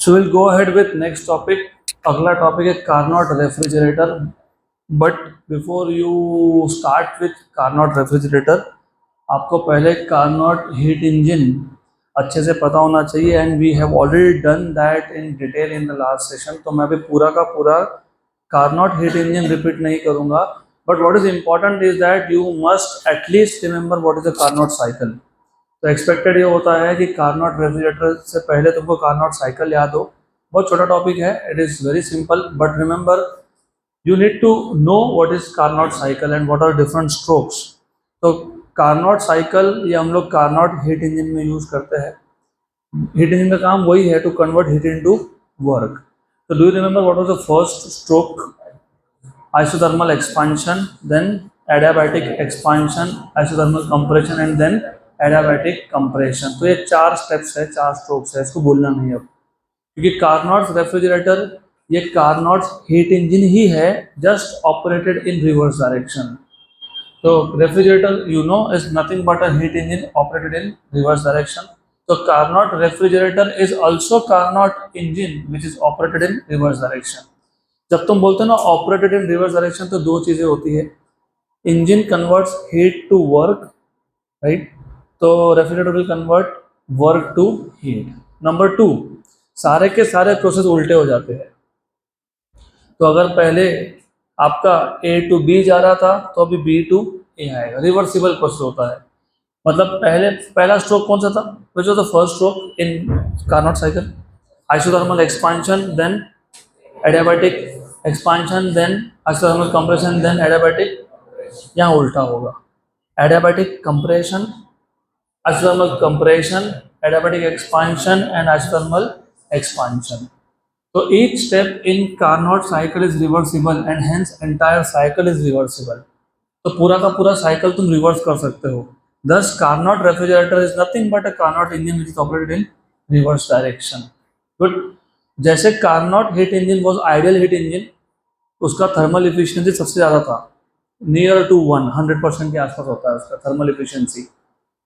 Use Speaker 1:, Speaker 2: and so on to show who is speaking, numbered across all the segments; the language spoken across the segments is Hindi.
Speaker 1: So we'll go ahead with next topic. अगला टॉपिक है Carnot refrigerator. But before you start with Carnot refrigerator, आपको पहले कार्नोट हीट इंजन अच्छे से पता होना चाहिए. And we have already done that in detail in the last session. तो मैं अभी पूरा का पूरा कार्नोट हीट इंजन रिपीट नहीं करूंगा. But what is important is that you must at least remember what is the Carnot cycle. तो एक्सपेक्टेड ये होता है कि कार्नोट रेफ्रिजरेटर से पहले तुमको कार्नोट साइकिल याद हो. बहुत छोटा टॉपिक है, it is very simple, but remember you need to know what is Carnot cycle and what are different strokes. तो कार्नोट साइकिल ये हम लोग कार्नोट हीट इंजन में यूज़ करते हैं. हीट इंजन का काम वही है, to convert heat into work. तो do you remember what was the first stroke? Isothermal expansion, then adiabatic expansion, isothermal compression and then adiabatic compression. तो ये चार स्टेप्स है, चार स्ट्रोक्स है, इसको बोलना नहीं अब, क्योंकि कार्नोट रेफ्रिजरेटर ये कार्नोट हीट इंजन ही है, just operated in reverse direction. तो refrigerator you know is nothing but a heat engine operated in reverse direction. तो Carnot refrigerator is also Carnot engine which is operated in reverse direction. जब तुम बोलते हो ना ऑपरेटेड इन रिवर्स डायरेक्शन, तो दो चीजें होती है. Engine converts heat to work, right? तो refrigerator will convert work to heat. Number two, सारे के सारे प्रोसेस उल्टे हो जाते हैं. तो अगर पहले आपका ए टू बी जा रहा था, तो अभी बी टू ए आएगा. रिवर्सिबल प्रोसेस होता है. मतलब पहला स्ट्रोक कौन सा था? Which was the first stroke in Carnot cycle? Isothermal expansion, then adiabatic expansion, then isothermal compression, then adiabatic. यहाँ उल्टा होगा. Adiabatic compression, isothermal compression, adiabatic expansion and isothermal expansion. तो each step in Carnot cycle is reversible and hence entire cycle is reversible. तो पूरा का पूरा साइकिल तुम रिवर्स कर सकते हो. Thus Carnot refrigerator is nothing but a Carnot engine which is operated in reverse direction. Good. जैसे Carnot heat engine was ideal heat engine, उसका थर्मल इफिशियंसी सबसे ज़्यादा था, नियर टू 100% के आसपास होता है उसका thermal efficiency.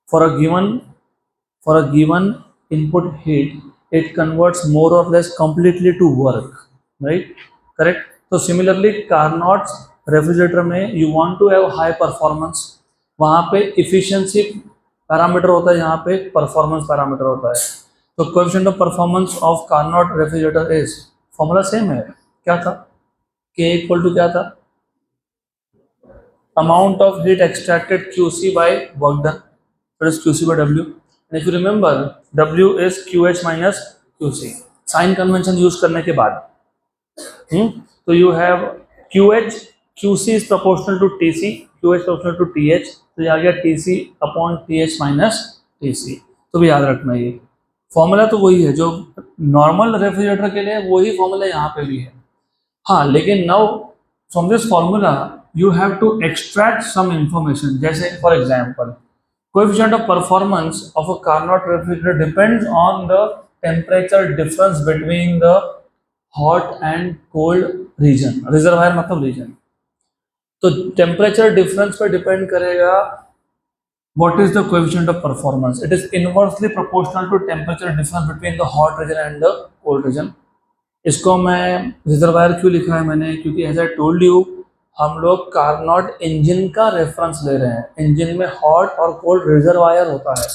Speaker 1: For a given input heat it converts more or less completely to work, right? Correct. तो सिमिलरली कार्नोट रेफ्रिजरेटर में you want to have high performance, वहाँ पे इफिशियंसी पैरामीटर होता है, यहाँ पे परफॉर्मेंस पैरामीटर होता है. तो coefficient of performance of Carnot refrigerator is, formula same है. क्या था? K इक्वल टू क्या था? Amount of heat extracted QC by work done, that is QC by W. And if you remember, W is QH minus QC. Sign convention use करने के बाद तो you have QH, QC is proportional to TC, QH proportional to TH. तो ये आ गया TC upon TH minus TC. तो भी याद रखना, ये फॉर्मूला तो वही है जो नॉर्मल रेफ्रिजरेटर के लिए, वही फॉर्मूला यहाँ पे भी है. हाँ, लेकिन now from this formula you have to extract some information. जैसे for example, coefficient of performance of a Carnot refrigerator depends on the temperature difference between the hot and cold region. Reservoir मतलब रीजन. तो टेम्परेचर डिफरेंस पे डिपेंड करेगा what is the coefficient of performance. It is inversely proportional to temperature difference between the hot region and the cold region. इसको मैं रिजर्वायर क्यों लिखा है मैंने, क्योंकि एज आई टोल्ड यू हम लोग कार्नोट इंजन का रेफरेंस ले रहे हैं. इंजन में हॉट और कोल्ड रिजर्वायर होता है,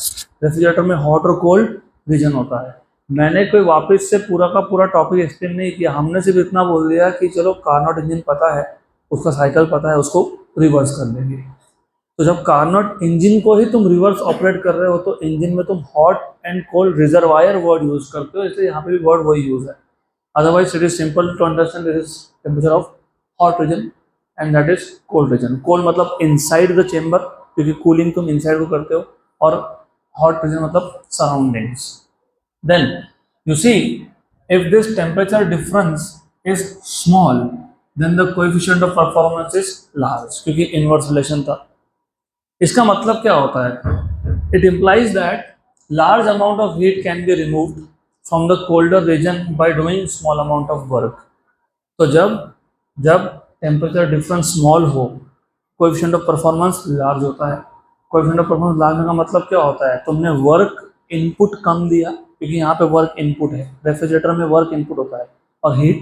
Speaker 1: रेफ्रिजरेटर में हॉट और कोल्ड रीजन होता है. मैंने कोई वापस से पूरा का पूरा टॉपिक एक्सप्लेन नहीं किया, हमने सिर्फ इतना बोल दिया कि चलो कार्नोट इंजन पता है, उसका साइकिल पता है, उसको रिवर्स कर देंगे. तो जब कार्नोट इंजन को ही तुम रिवर्स ऑपरेट कर रहे हो, तो इंजन में तुम hot and cold reservoir word use करते हो, इसलिए यहाँ पे भी वर्ड वही यूज है. Otherwise it is simple to understand. This is temperature of hot region and that is cold region. Cold मतलब इनसाइड द चेंबर, क्योंकि कूलिंग तुम इनसाइड को करते हो, और हॉट रीजन मतलब surroundings. Then you see, if this temperature difference is small then the coefficient of performance is large, क्योंकि इनवर्स रिलेशन था. इसका मतलब क्या होता है? It implies that large amount of heat can be removed from the colder region by doing small amount of work. तो जब टेम्परेचर डिफरेंस स्मॉल हो, कोएफिशिएंट ऑफ परफॉर्मेंस लार्ज होता है. कोएफिशिएंट ऑफ परफॉर्मेंस लार्ज होने का मतलब क्या होता है? तुमने वर्क इनपुट कम दिया, क्योंकि यहाँ पे वर्क इनपुट है, रेफ्रिजरेटर में वर्क इनपुट होता है और हीट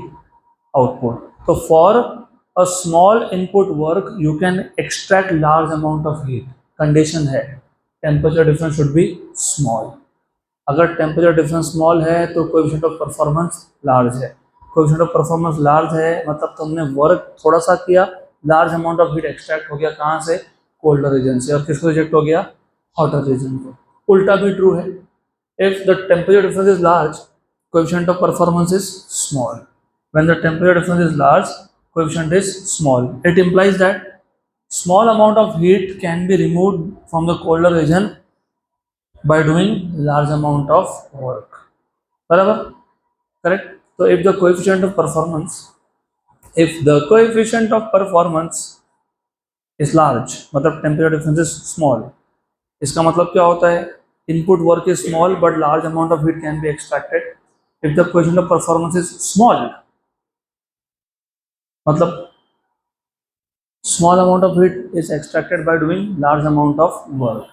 Speaker 1: आउटपुट। तो for a small input work you can extract large amount of heat. Condition है temperature difference should be small. अगर टेम्परेचर डिफरेंस स्मॉल है तो कोएफिशिएंट ऑफ परफॉर्मेंस लार्ज है। कोएफिशिएंट ऑफ परफॉर्मेंस लार्ज है मतलब तुमने वर्क थोड़ा सा किया, large amount of heat extract हो गया कहाँ से, कोल्डर रीजन से, और किसको रिजेक्ट हो गया, हॉटर रीजन को। उल्टा भी ट्रू है, if the temperature difference is large coefficient of performance is small. When the temperature difference is large coefficient is small, it implies that small amount of heat can be removed from the colder region by doing large amount of work. बराबर, correct? So if the coefficient of performance, if the coefficient of performance is large, मतलब temperature difference is small, इसका मतलब क्या होता है, input work is small but large amount of heat can be extracted. If the coefficient of performance is small, मतलब small amount of heat is extracted by doing large amount of work.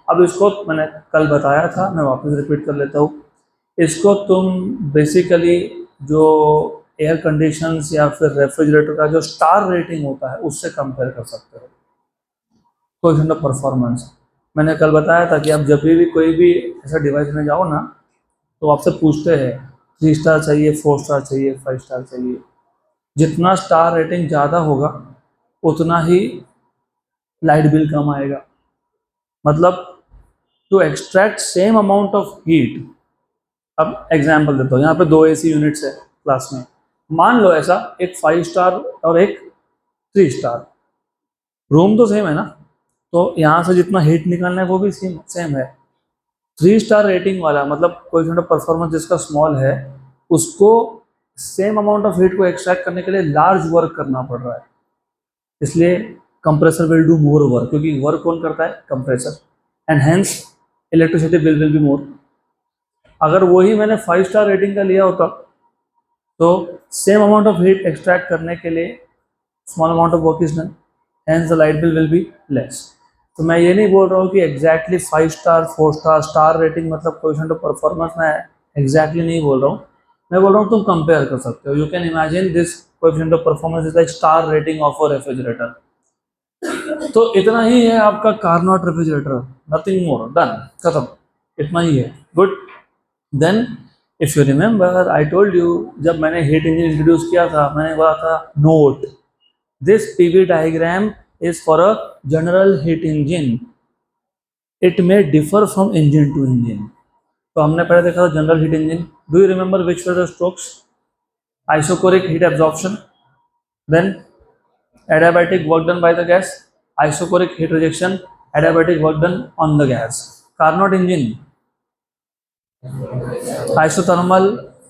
Speaker 1: अब इसको मैंने कल बताया था, मैं वापस रिपीट कर लेता हूँ। इसको तुम बेसिकली जो एयर कंडीशंस या फिर रेफ्रिजरेटर का जो स्टार रेटिंग होता है उससे कंपेयर कर सकते हो, कोएफिशिएंट ऑफ परफॉर्मेंस। मैंने कल बताया था कि आप जब भी कोई भी ऐसा डिवाइस में जाओ ना तो आपसे पूछते हैं 3 स्टार चाहिए, 4 स्टार चाहिए, 5 स्टार चाहिए। जितना स्टार रेटिंग ज़्यादा होगा उतना ही लाइट बिल कम आएगा। मतलब to extract same amount of heat, अब एग्जाम्पल देता हूँ, यहाँ पे 2 AC यूनिट्स है क्लास में, मान लो ऐसा एक 5 स्टार और एक 3 स्टार, रूम तो सेम है ना, तो यहाँ से जितना हीट निकालना है वो भी सेम है। 3 स्टार रेटिंग वाला मतलब कोएफिशिएंट ऑफ परफॉर्मेंस जिसका स्मॉल है उसको सेम अमाउंट ऑफ हीट को एक्सट्रैक्ट करने के लिए लार्ज वर्क करना पड़ रहा है, इसलिए compressor will do more work, क्योंकि वर्क कौन करता है, compressor, and hence electricity bill will be more. अगर वही मैंने 5 स्टार रेटिंग का लिया होता तो same amount of heat extract करने के लिए small amount of work is done, hence the light bill will be less. तो मैं ये नहीं बोल रहा हूँ कि exactly 5 star 4 star star rating मतलब कोएफिशिएंट ऑफ परफॉर्मेंस, मैं एग्जैक्टली नहीं बोल रहा हूँ, मैं बोल रहा हूँ तुम कंपेयर कर सकते हो। You can imagine this coefficient of performance is like star rating of a refrigerator. तो इतना ही है आपका Carnot refrigerator, nothing more, done, खत्म, इतना ही है। Good. Then if you remember I told you, जब मैंने हीट इंजन इंट्रोड्यूस किया था मैंने बोला था note this PV diagram is for a general heat engine, it may differ from engine to engine. तो हमने पहले देखा था general heat engine, do you remember which were the strokes, isochoric heat absorption, then adiabatic work done by the gas, isocoric heat rejection, adiabatic work done on the gas. Carnot engine, isothermal,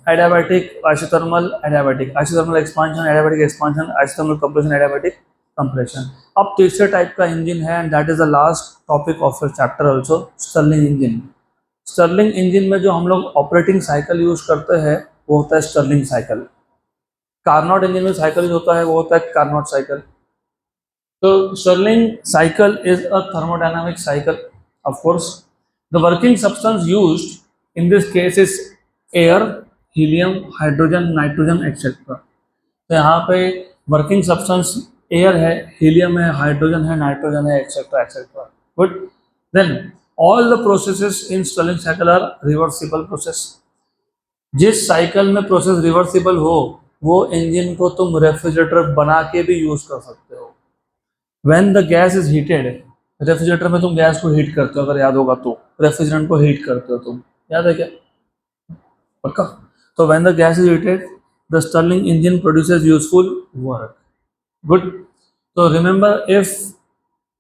Speaker 1: adiabatic, isothermal, adiabatic, isothermal expansion, adiabatic expansion, isothermal compression, adiabatic compression. अब तीसरे टाइप का इंजन है, and that is the last topic of your chapter also, Stirling engine. Stirling engine में जो हम लोग ऑपरेटिंग साइकिल यूज करते हैं वो होता है स्टर्लिंग साइकिल। कार्नोट इंजन में साइकिल जो होता है वो होता है Carnot cycle. So Stirling cycle is a thermodynamic cycle. Of course, the working substance used in this case is air, helium, hydrogen, nitrogen, etc. तो यहाँ पे वर्किंग सब्सटेंस एयर है, हीलियम है, हाइड्रोजन है, नाइट्रोजन है, etcetera etcetera. Good. Then all the processes in Stirling cycle are reversible process. जिस साइकिल में प्रोसेस रिवर्सिबल हो वो इंजन को तुम रेफ्रिजरेटर बना के भी यूज कर सकते हो। When the gas is heated, refrigerator में तुम गैस को हीट करते हो, अगर याद होगा तो रेफ्रिजरेंट को हीट करते हो तुम, याद है क्या, पक्का। तो when the gas is heated, the Stirling engine produces useful work. Good. So remember, if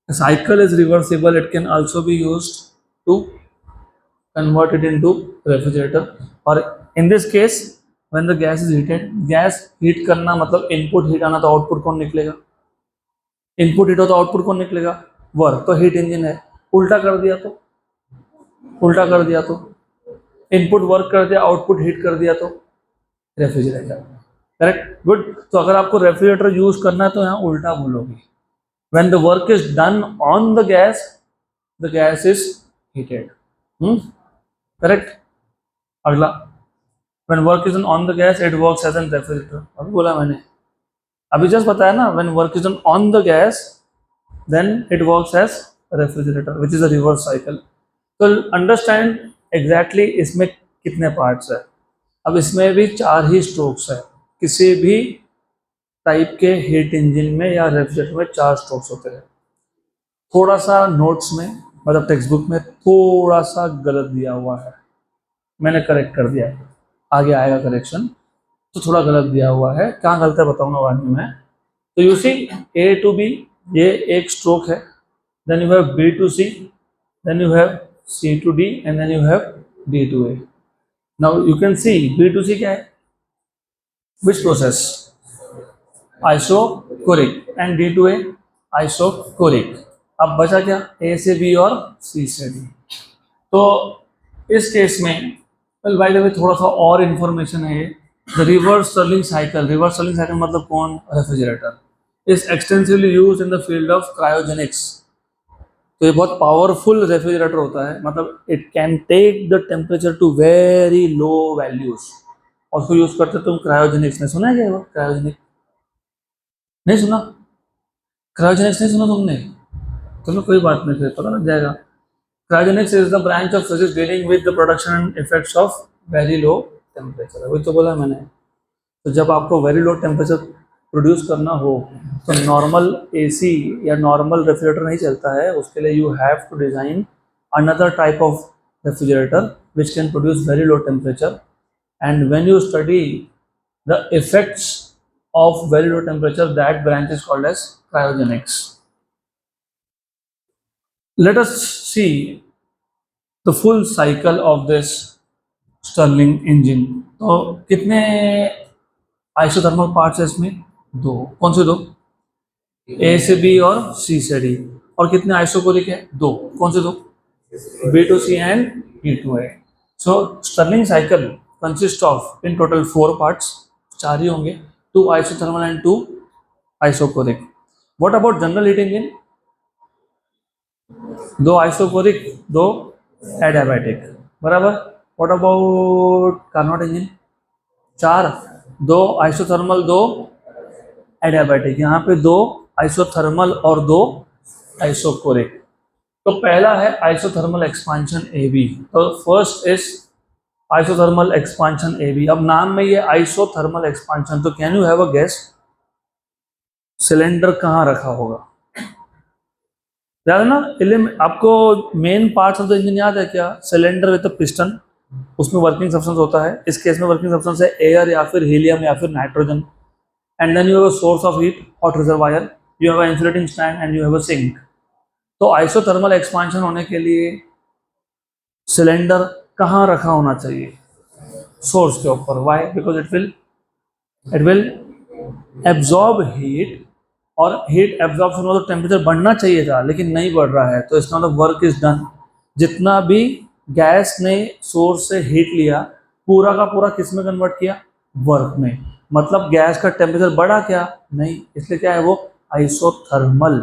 Speaker 1: a cycle is reversible, it can also be used to convert it into refrigerator. और in this case, when the gas is heated, gas heat करना मतलब इनपुट हीट आना, तो आउटपुट कौन निकलेगा, इनपुट हीट हो तो आउटपुट कौन निकलेगा, वर्क, तो हीट इंजन है। उल्टा कर दिया तो, उल्टा कर दिया तो इनपुट वर्क कर दिया, आउटपुट हीट कर दिया तो रेफ्रिजरेटर। करेक्ट। गुड। तो अगर आपको रेफ्रिजरेटर यूज करना है तो यहाँ उल्टा बोलोगे, when the work is done on the gas, the gas is heated. Correct. अगला, when work is on the gas it works as an refrigerator, अभी बोला मैंने, अभी जस्ट बताया ना, when work is on the gas then it works as refrigerator which is a reverse cycle. तो अंडरस्टैंड एग्जैक्टली इसमें कितने पार्ट्स है। अब इसमें भी 4 ही स्ट्रोक्स है, किसी भी टाइप के हीट इंजन में या रेफ्रिजरेटर में 4 स्ट्रोक्स होते हैं। थोड़ा सा नोट्स में मतलब टेक्स्ट बुक में थोड़ा सा गलत दिया हुआ है, मैंने करेक्ट कर दिया, आगे आएगा करेक्शन। तो थोड़ा गलत दिया हुआ है, कहाँ गलत है बताऊंगा बाद में मैं। तो you see A to B ये एक स्ट्रोक है, then you have B to C, then you have C to D and then you have D to A. Now you can see B to C क्या है, which process, isochoric, and D to A isochoric. अब बचा क्या, ए से बी और सी से डी। तो इस केस में वेल बाय द वे थोड़ा सा और इन्फॉर्मेशन है। The reverse Stirling cycle, reverse Stirling cycle मतलब कौन, refrigerator, is extensively use in the field of cryogenics. तो ये बहुत पावरफुल रेफ्रिजरेटर होता है, मतलब it can take the temperature to very low values, और उसको यूज करते तुम क्रायोजेनिक्स में, सुना है क्या वो क्रायोजेनिक, नहीं सुना, क्रायोजेनिक्स नहीं सुना तुमने, चलो कोई बात नहीं, फिर पता लग जाएगा। Cryogenics is the branch of physics dealing with the production and effects of very low temperature, वही तो बोला मैंने। तो जब आपको वेरी लो टेम्परेचर प्रोड्यूस करना हो तो नॉर्मल एसी या नॉर्मल रेफ्रिजरेटर नहीं चलता है, उसके लिए you have to design another type of refrigerator which can produce very low temperature. And when you study the effects of very low temperature, that branch is called as cryogenics. Let us see the full cycle of this Stirling engine. तो कितने आइसोथर्मल पार्ट्स है इसमें, 2, कौन से 2, ए से बी और सी से डी। और कितने आइसोकोरिक है, 2, कौन से 2, B to C and E to A. So Stirling cycle consist of in total 4 parts, 4 ही होंगे, 2 isothermal and 2 isocoric. What about general heat engine? 2 isocoric, 2 adiabatic, बराबर। What about Carnot engine? 4, 2 isothermal, 2 adiabatic, यहाँ पे 2 isothermal और 2 isocoric। तो पहला है isothermal expansion AB, तो first is isothermal expansion AB। अब नाम में ये isothermal expansion, तो can you have a gas cylinder कहाँ रखा होगा, याद है ना, आपको main parts of the engine याद है क्या, सिलेंडर विद पिस्टन, उसमें वर्किंग सब्सटेंस होता है, इस केस में वर्किंग सब्सटेंस है एयर या फिर हीलियम या फिर nitrogen. And then you have a source of heat, hot reservoir, you have a insulating stand and you have a sink. तो आइसोथर्मल एक्सपांशन होने के लिए सिलेंडर कहाँ रखा होना चाहिए, सोर्स के ऊपर। Why, because it will absorb heat, और हीट एब्जॉर्प्शन हो तो टेम्परेचर बढ़ना चाहिए था लेकिन नहीं बढ़ रहा है, तो इसका मतलब वर्क इज डन। जितना भी गैस ने सोर्स से हीट लिया पूरा का पूरा किस में कन्वर्ट किया, वर्क में। मतलब गैस का टेम्परेचर बढ़ा क्या, नहीं, इसलिए क्या है वो आइसोथर्मल।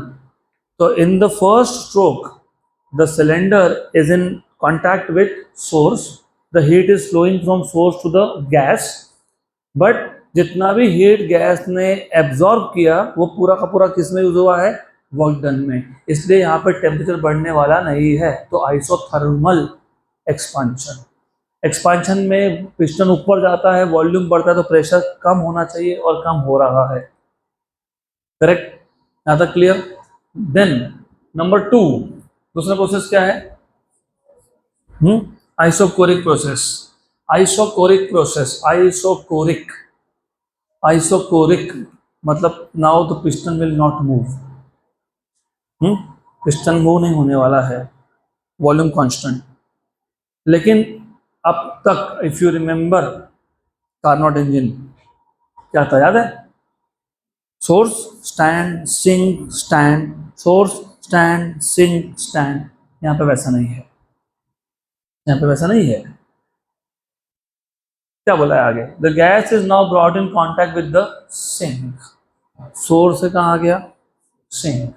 Speaker 1: तो in the first stroke the cylinder is in contact with source, the heat is flowing from source to the gas, but जितना भी हीट गैस ने एब्जॉर्ब किया वो पूरा का पूरा किस में यूज हुआ है, वर्क डन में, इसलिए यहाँ पे टेम्परेचर बढ़ने वाला नहीं है। तो आइसोथर्मल एक्सपांशन, एक्सपांशन में पिस्टन ऊपर जाता है, वॉल्यूम बढ़ता है, तो प्रेशर कम होना चाहिए और कम हो रहा है, करेक्ट, यहाँ तक क्लियर। देन नंबर 2, दूसरा प्रोसेस क्या है, isochoric process, isochoric process, isochoric मतलब now the piston will not move, piston move नहीं होने वाला है, वॉल्यूम कांस्टेंट। लेकिन अब तक if you remember Carnot engine क्या था, याद है, source stand sink stand, source stand sink stand. यहाँ पे वैसा नहीं है, यहाँ पे वैसा नहीं है। क्या बोला है आगे, the gas is now brought in contact with the sink, source से कहाँ आ गया, सिंक।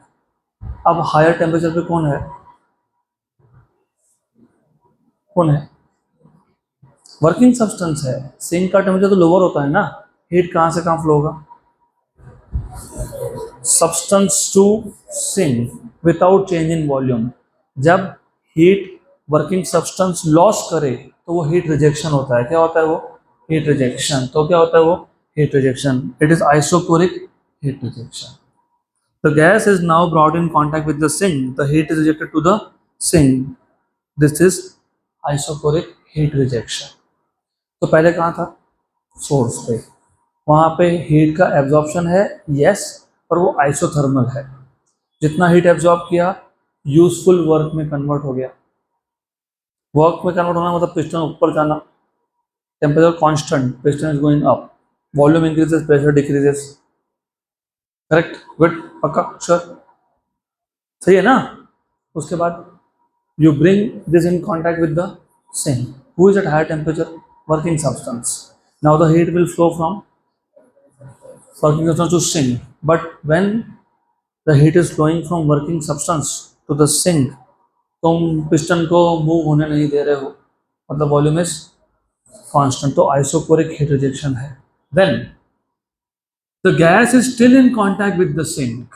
Speaker 1: अब हायर टेम्परेचर पे कौन है, कौन है, वर्किंग सब्सटेंस है, सिंक का टेम्परेचर तो लोअर होता है ना, हीट कहाँ से कहाँ फ्लो होगा, substance to sink without change in volume. जब हीट वर्किंग सब्सटेंस लॉस करे तो वो हीट रिजेक्शन होता है। क्या होता है वो, हीट रिजेक्शन। तो क्या होता है वो, heat rejection. It is isochoric heat rejection. The gas is now brought in contact with the sink. The heat is rejected to the sink. This is isocoric heat rejection. तो पहले कहाँ था, सोर्स पे, वहाँ पे हीट का एब्जॉर्प्शन है, यस, पर वो आइसोथर्मल है। जितना हीट एब्जॉर्ब किया यूजफुल वर्क में कन्वर्ट हो गया। वर्क में कन्वर्ट होना मतलब पिस्टन ऊपर जाना, temperature constant, piston is going up, volume increases, pressure decreases. Correct, good, पक्का, श्योर, सही है ना। उसके बाद you bring this in contact with the sink, who is at higher temperature, working substance. Now the heat will flow from working substance to sink, but when the heat is flowing from working substance to the sink, तुम पिस्टन को मूव होने नहीं दे रहे हो, मतलब वॉल्यूम इज कांस्टेंट, तो आइसोकोरिक हीट रिजेक्शन है। Then the gas is still in contact with the sink.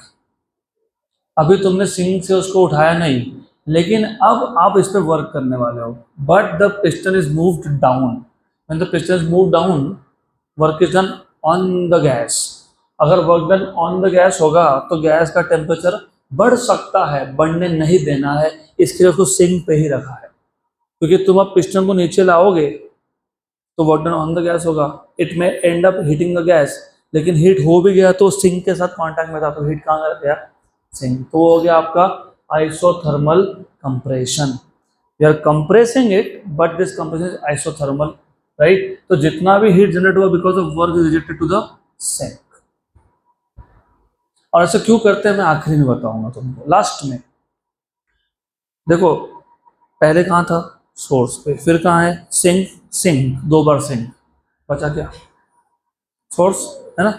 Speaker 1: अभी तुमने सिंक से उसको उठाया नहीं, लेकिन अब आप इस पर वर्क करने वाले हो, but the piston is moved down. When the piston is move down, work is done on the gas. अगर work done on the gas होगा तो गैस का टेम्परेचर बढ़ सकता है, बढ़ने नहीं देना है, इसके लिए उसको सिंक पे ही रखा है। क्योंकि तुम अब पिस्टन को नीचे लाओगे तो work done on the gas होगा, इट में and up heating the gas, लेकिन हीट हो भी गया तो सिंक के साथ कांटेक्ट में था, तो हीट कहाँ गया, सिंक। तो वो हो गया आपका isothermal compression. We are compressing it but this compression is isothermal, right. तो जितना भी हीट जनरेट हुआ because of work is rejected to the sink. और ऐसा क्यों करते हैं मैं आखिरी में बताऊंगा तुमको, लास्ट में। देखो पहले कहाँ था, सोर्स पे, फिर कहाँ है, सिंक, सिंक, दो बार सिंक, बचा क्या, सोर्स, है ना,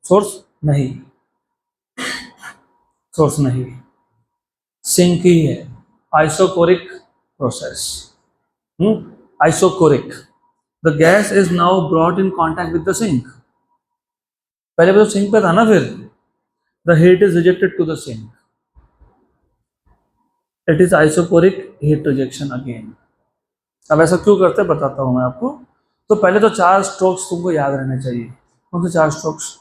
Speaker 1: सोर्स नहीं, सोर्स नहीं, सिंक ही है। Isochoric process, isochoric. The gas is now brought in contact with the sink. पहले भी तो सिंक पे था ना, फिर the heat is rejected to the sink, it is isochoric heat rejection again. अब ऐसा क्यों करते हैं बताता हूं मैं आपको। तो पहले तो 4 स्ट्रोक्स तुमको याद रहने चाहिए। कौन से 4 strokes,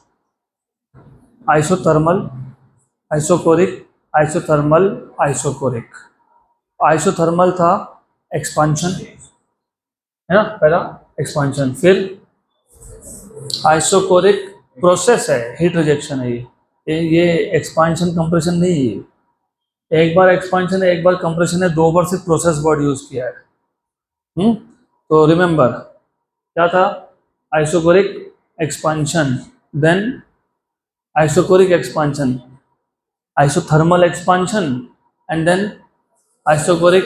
Speaker 1: isothermal, isochoric, isothermal, isochoric. Isothermal था एक्सपांशन, है ना, पहला एक्सपांशन, फिर आइसोकोरिक प्रोसेस है, हीट रिजेक्शन है ये एक्सपांशन कंप्रेशन नहीं है। एक बार एक्सपांशन है, एक बार कंप्रेशन है, 2 बार सिर्फ प्रोसेस वर्ड यूज किया है। तो रिमेंबर क्या था, isochoric expansion, then isochoric expansion, isothermal expansion, and then isochoric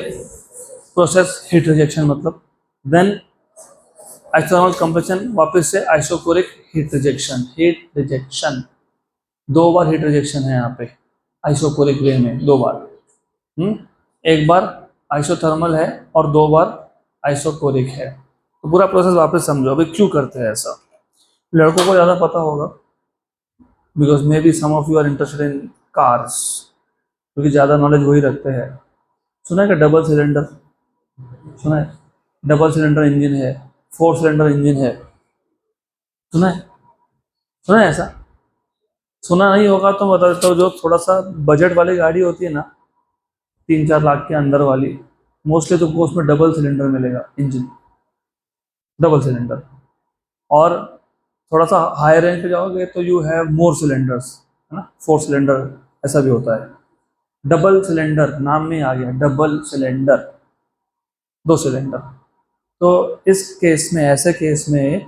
Speaker 1: process heat rejection, मतलब देन आइसोथर्मल कंप्रेशन, वापस से isochoric heat rejection. Heat rejection 2 बार हीट रिजेक्शन है यहाँ पे, आइसोकोरिक वे में 2 बार। एक बार आइसोथर्मल है और 2 बार आइसोकोरिक है। तो पूरा प्रोसेस वापस समझो अभी क्यों करते हैं ऐसा। लड़कों को ज़्यादा पता होगा, because may be some of you are interested in cars, क्योंकि ज़्यादा नॉलेज वही रखते हैं। सुना है कि डबल सिलेंडर, सुना है, डबल सिलेंडर इंजन है, 4 सिलेंडर इंजन है, सुना है, सुना है ऐसा। सुना नहीं होगा तो बता देता हूँ, जो थोड़ा सा बजट वाली गाड़ी होती है ना, 3-4 लाख के अंदर वाली, मोस्टली तुमको उसमें डबल सिलेंडर मिलेगा इंजन, डबल सिलेंडर। और थोड़ा सा हाई रेंज पे जाओगे तो यू हैव मोर सिलेंडर्स, है ना, 4 सिलेंडर ऐसा भी होता है। डबल सिलेंडर नाम में आ गया, डबल सिलेंडर, 2 सिलेंडर। तो इस केस में, ऐसे केस में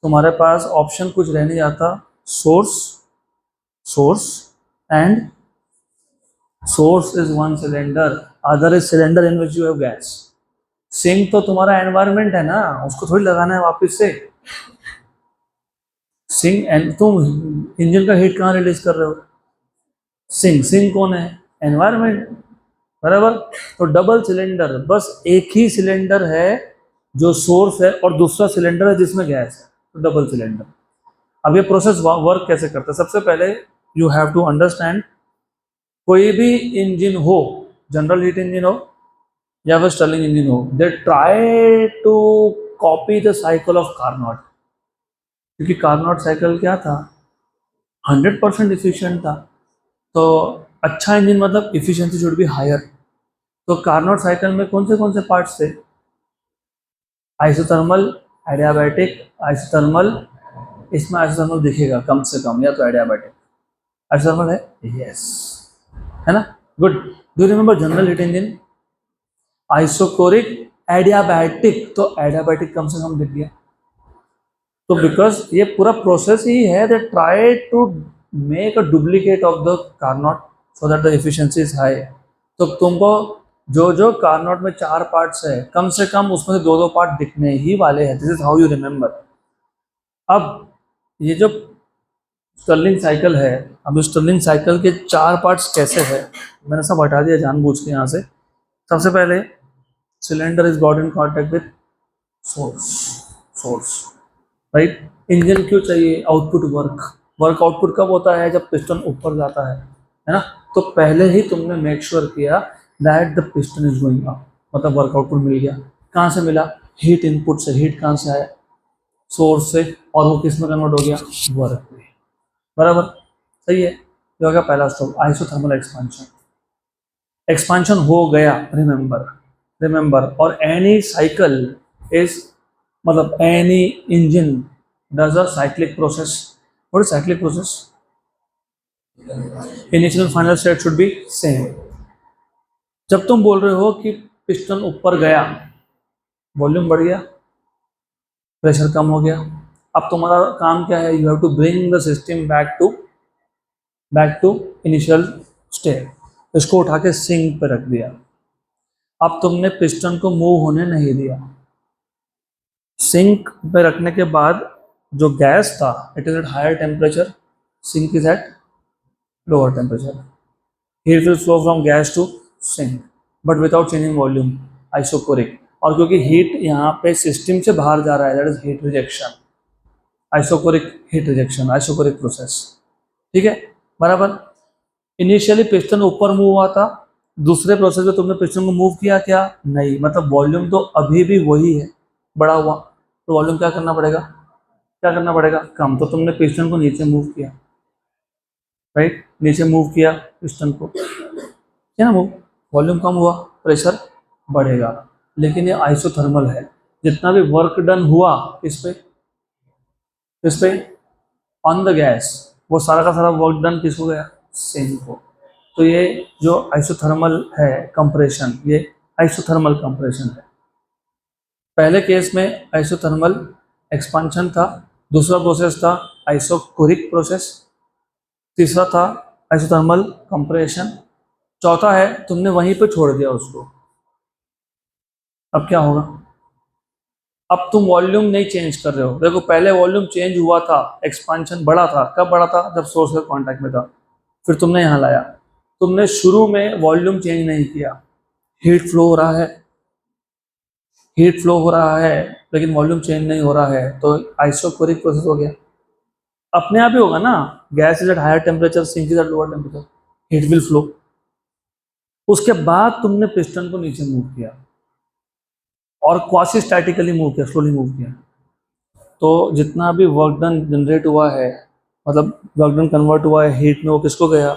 Speaker 1: तुम्हारे पास ऑप्शन कुछ रह नहीं जाता, source, source and source is 1 cylinder, other is cylinder in which you have gas. Sink तो तुम्हारा एनवायरनमेंट है ना, उसको थोड़ी लगाना है वापस से। सिंक, एंड तुम इंजन का हीट कहाँ रिलीज कर रहे हो, सिंक, सिंक कौन है, एनवायरनमेंट, बराबर। तो डबल सिलेंडर, बस एक ही सिलेंडर है जो सोर्स है और दूसरा सिलेंडर है जिसमें गैस है, तो डबल सिलेंडर। अब ये प्रोसेस वर्क कैसे करता है? सबसे पहले यू हैव टू अंडरस्टैंड, कोई भी इंजन हो, जनरल हीट इंजन हो या फिर स्टर्लिंग इंजन हो, they try to copy the cycle of Carnot, क्योंकि कार्नोट साइकिल क्या था, 100% इफिशियंट था। तो अच्छा इंजन मतलब इफिशिएंसी शुड बी हायर। तो कार्नोट साइकिल में कौन से पार्ट्स थे? आइसोथर्मल, एडियाबैटिक, आइसोथर्मल, इसमें आइसोथर्मल दिखेगा कम से कम, या तो एडियाबैटिक। आइसोथर्मल है, यस, है ना, good. Do remember general heat engine, isochoric, adiabatic, तो एडियाबैटिक कम से कम दिख गया। तो बिकॉज ये पूरा प्रोसेस ही है, they try to make a duplicate of the Carnot so that the efficiency is high. तो तुमको जो जो कार्नोट में 4 पार्ट्स है, कम से कम उसमें से 2-2 पार्ट दिखने ही वाले हैं। This is how you remember. अब ये जो स्टर्लिंग साइकिल है, अब स्टर्लिंग साइकिल के 4 पार्ट्स कैसे है, मैंने सब हटा दिया जानबूझ के यहाँ से। सबसे पहले cylinder is got in contact with source, source, right. Engine क्यों चाहिए? Output work. वर्क आउटपुट कब होता है? जब पिस्टन ऊपर जाता है ना। तो पहले ही तुमने मेक श्योर किया that the piston is going up, मतलब वर्क आउटपुट मिल गया। कहाँ से मिला? हीट इनपुट से। हीट कहाँ से आया? सोर्स से, और वो किस में कन्वर्ट हो गया? वर्क में। बराबर, सही है। ये हो गया पहला स्टेप, आइसोथर्मल एक्सपांशन। एक्सपांशन हो गया, रिमेंबर, रिमेंबर। और एनी साइकिल इज, मतलब any engine does a cyclic process. What is cyclic process? Initial final state should be same. जब तुम बोल रहे हो कि पिस्टन ऊपर गया, वॉल्यूम बढ़ गया, प्रेशर कम हो गया, अब तुम्हारा काम क्या है? You have to bring the system back to initial state. इसको उठा के सिंक पे रख दिया। अब तुमने पिस्टन को मूव होने नहीं दिया। सिंक पे रखने के बाद जो गैस था, it is at higher temperature, sink is at lower temperature. Heat will flow from gas to sink but without changing volume, isochoric. और क्योंकि हीट यहाँ पे सिस्टम से बाहर जा रहा है, that is heat rejection, isochoric heat rejection, isochoric process. ठीक है, बराबर। इनिशियली पिस्टन ऊपर मूव हुआ था, दूसरे प्रोसेस में तुमने पिस्टन को मूव किया क्या? नहीं, मतलब वॉल्यूम तो अभी भी वही है, बड़ा हुआ। तो वॉल्यूम क्या करना पड़ेगा? क्या करना पड़ेगा? कम। तो तुमने पिस्टन को नीचे मूव किया, राइट, नीचे मूव किया पिस्टन को, क्या ना, मूव, वॉल्यूम कम हुआ, प्रेशर बढ़ेगा। लेकिन ये आइसोथर्मल है, जितना भी वर्क डन हुआ इस पे ऑन द गैस, वो सारा का सारा वर्क डन किसको गया? सेम को। तो ये जो आइसोथर्मल है कंप्रेशन, ये आइसोथर्मल कंप्रेशन है। पहले केस में आइसोथर्मल एक्सपांशन था, दूसरा प्रोसेस था आइसोकोरिक प्रोसेस, तीसरा था आइसोथर्मल कंप्रेशन, चौथा है तुमने वहीं पे छोड़ दिया उसको। अब क्या होगा? अब तुम वॉल्यूम नहीं चेंज कर रहे हो। देखो, पहले वॉल्यूम चेंज हुआ था, एक्सपांशन बढ़ा था। कब बढ़ा था? जब सोर्स के कांटेक्ट में था। फिर तुमने यहाँ लाया, तुमने शुरू में वॉल्यूम चेंज नहीं किया, हीट फ्लो हो रहा है, हीट फ्लो हो रहा है, लेकिन वॉल्यूम चेंज नहीं हो रहा है, तो आइसोकोरिक प्रोसेस हो गया। अपने आप ही होगा ना, gas is at higher temperature, sink is at lower temperature, heat will flow. उसके बाद तुमने पिस्टन को नीचे मूव किया और क्वासी स्टैटिकली मूव किया, स्लोली मूव किया। तो जितना भी वर्क डन जनरेट हुआ है, मतलब वर्क डन कन्वर्ट हुआ है हीट में, वो किसको गया?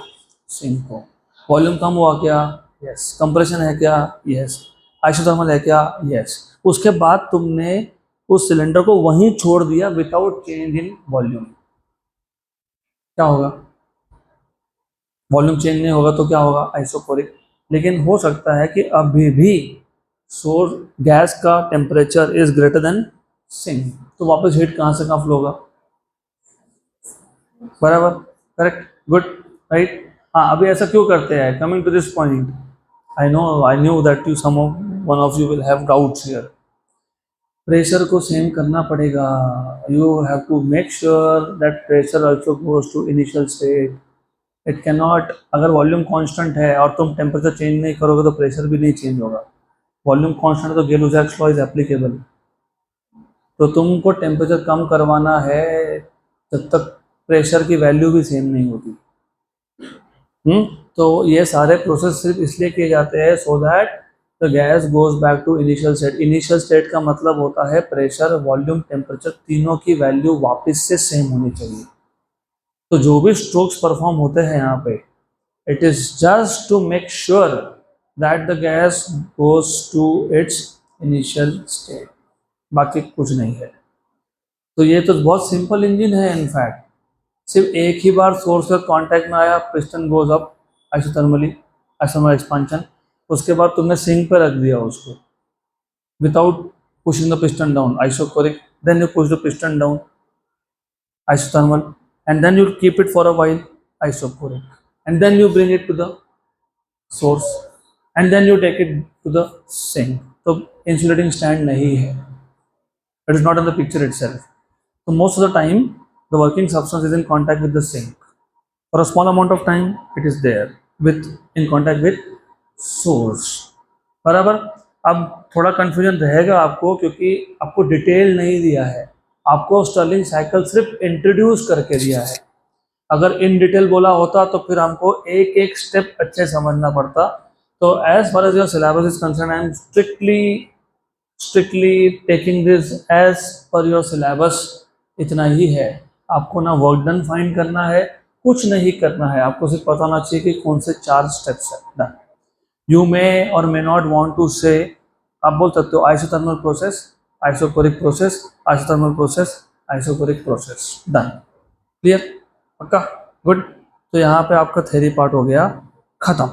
Speaker 1: सिंक को। वॉल्यूम कम हुआ क्या? यस। कंप्रेशन है क्या? यस। आइसोथर्मल है क्या? यस। उसके बाद तुमने उस सिलेंडर को वहीं छोड़ दिया विदाउट चेंज इन वॉल्यूम। क्या होगा? वॉल्यूम चेंज नहीं होगा तो क्या होगा? आइसोकोरिक। लेकिन हो सकता है कि अभी भी सोर्स गैस का temperature is greater than sink, तो वापस हीट कहाँ से कहाँ फ्लो होगा? बराबर, करेक्ट, गुड, राइट। हाँ, अभी ऐसा क्यों करते हैं? Coming to this point, I knew that you some of one of you will have doubts here. Pressure को सेम करना पड़ेगा। You have to make sure that pressure also goes to initial state. It can not, अगर वॉल्यूम कांस्टेंट है और तुम टेम्परेचर चेंज नहीं करोगे तो प्रेशर भी नहीं चेंज होगा। वॉल्यूम कांस्टेंट है तो गेल-लुसाक्स लॉ इज एप्लीकेबल। तो तुमको टेम्परेचर कम करवाना है जब तक प्रेशर की वैल्यू भी सेम नहीं होती। तो ये सारे प्रोसेस सिर्फ इसलिए किए जाते हैं so that the gas goes back to initial state. Initial state का मतलब होता है प्रेशर, वॉल्यूम, टेम्परेचर तीनों की वैल्यू वापस से सेम होनी चाहिए। तो जो भी स्ट्रोक्स परफॉर्म होते हैं यहाँ पे, it is just to make sure that the gas goes to its initial state, बाकी कुछ नहीं है। तो ये तो बहुत सिंपल इंजन है। इनफैक्ट सिर्फ एक ही बार सोर्स का कांटेक्ट में आया, piston goes up isothermally, isothermal expansion, उसके बाद तुमने सिंक पे रख दिया उसको without pushing the piston down, isochoric, then you push the piston down, isothermal, and then you keep it for a while, isoporic, and then you bring it to the source, and then you take it to the sink. तो insulating stand नहीं है, it is not in the picture itself. So most of the time the working substance is in contact with the sink. For a small amount of time it is there with in contact with source. बराबर। अब थोड़ा कंफ्यूजन रहेगा आपको क्योंकि आपको डिटेल नहीं दिया है, आपको स्टर्लिंग साइकिल सिर्फ इंट्रोड्यूस करके दिया है। अगर इन डिटेल बोला होता तो फिर हमको एक एक स्टेप अच्छे समझना पड़ता। तो as far as your syllabus is concern, I am strictly taking this as per your syllabus. इतना ही है, आपको ना वर्क डन फाइंड करना है, कुछ नहीं करना है, आपको सिर्फ पता होना चाहिए कि कौन से 4 स्टेप्स है। डन। यू मे और मे नॉट वांट टू से, आप बोल सकते हो isothermal process, isochoric process, isothermal process, isochoric process. Done. Clear? पक्का? गुड। तो यहाँ पे आपका थ्योरी पार्ट हो गया खत्म।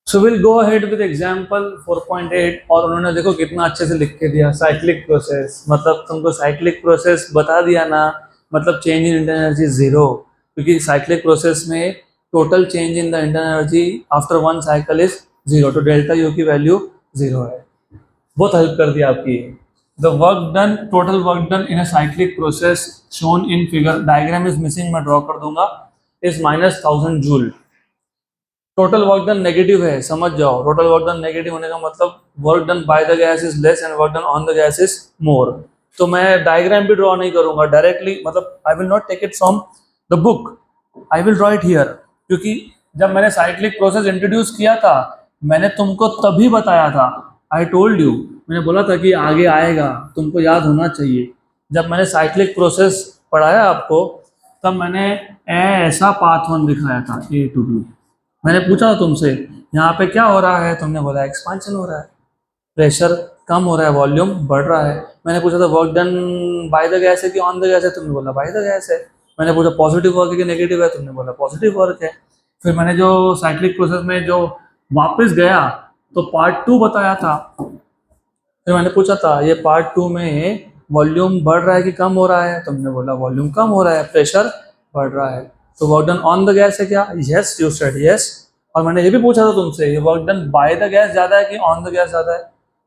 Speaker 1: So will go ahead with example 4.8। और उन्होंने देखो कितना अच्छे से लिख के दिया, साइक्लिक प्रोसेस, मतलब तुमको साइक्लिक प्रोसेस बता दिया ना, मतलब चेंज इन इंटरनल एनर्जी 0, क्योंकि साइक्लिक प्रोसेस में total change in the internal energy after 1 cycle is 0, तो डेल्टा यू की वैल्यू 0 है। बहुत हेल्प कर दिया आपकी। The work done, total work done in a cyclic process shown in figure, diagram is missing, मैं ड्रॉ कर दूंगा, is -1000 joule. Total work done negative है, समझ जाओ। टोटल वर्क डन नेगेटिव होने का मतलब work done by the gas is less and work done on the gas is more. तो मैं डायग्राम भी ड्रॉ नहीं करूंगा डायरेक्टली, मतलब I will not take it from the book, I will draw it here. क्योंकि जब मैंने साइक्लिक प्रोसेस इंट्रोड्यूस किया था, मैंने तुमको तभी बताया था, आई टोल्ड यू, मैंने बोला था कि आगे आएगा, तुमको याद होना चाहिए। जब मैंने साइक्लिक प्रोसेस पढ़ाया आपको, तब मैंने ऐसा पाथ 1 दिखाया था, A to B। मैंने पूछा तुमसे यहाँ पे क्या हो रहा है, तुमने बोला एक्सपांशन हो रहा है, प्रेशर कम हो रहा है, वॉल्यूम बढ़ रहा है। मैंने पूछा था work done by the gas है कि ऑन द गैस है, तुमने बोला बाय द गैस है। मैंने पूछा पॉजिटिव वर्क है कि नेगेटिव है, तुमने बोला पॉजिटिव वर्क है। फिर मैंने जो साइक्लिक प्रोसेस में जो वापस गया तो पार्ट 2 बताया था। फिर मैंने पूछा था ये पार्ट 2 में वॉल्यूम बढ़ रहा है कि कम हो रहा है, तुमने बोला वॉल्यूम कम हो रहा है, प्रेशर बढ़ रहा है। तो work done on the gas है क्या? Yes, you said yes. और मैंने ये भी पूछा था तुमसे, ये work done by the gas ज़्यादा है कि ऑन द गैस ज़्यादा है,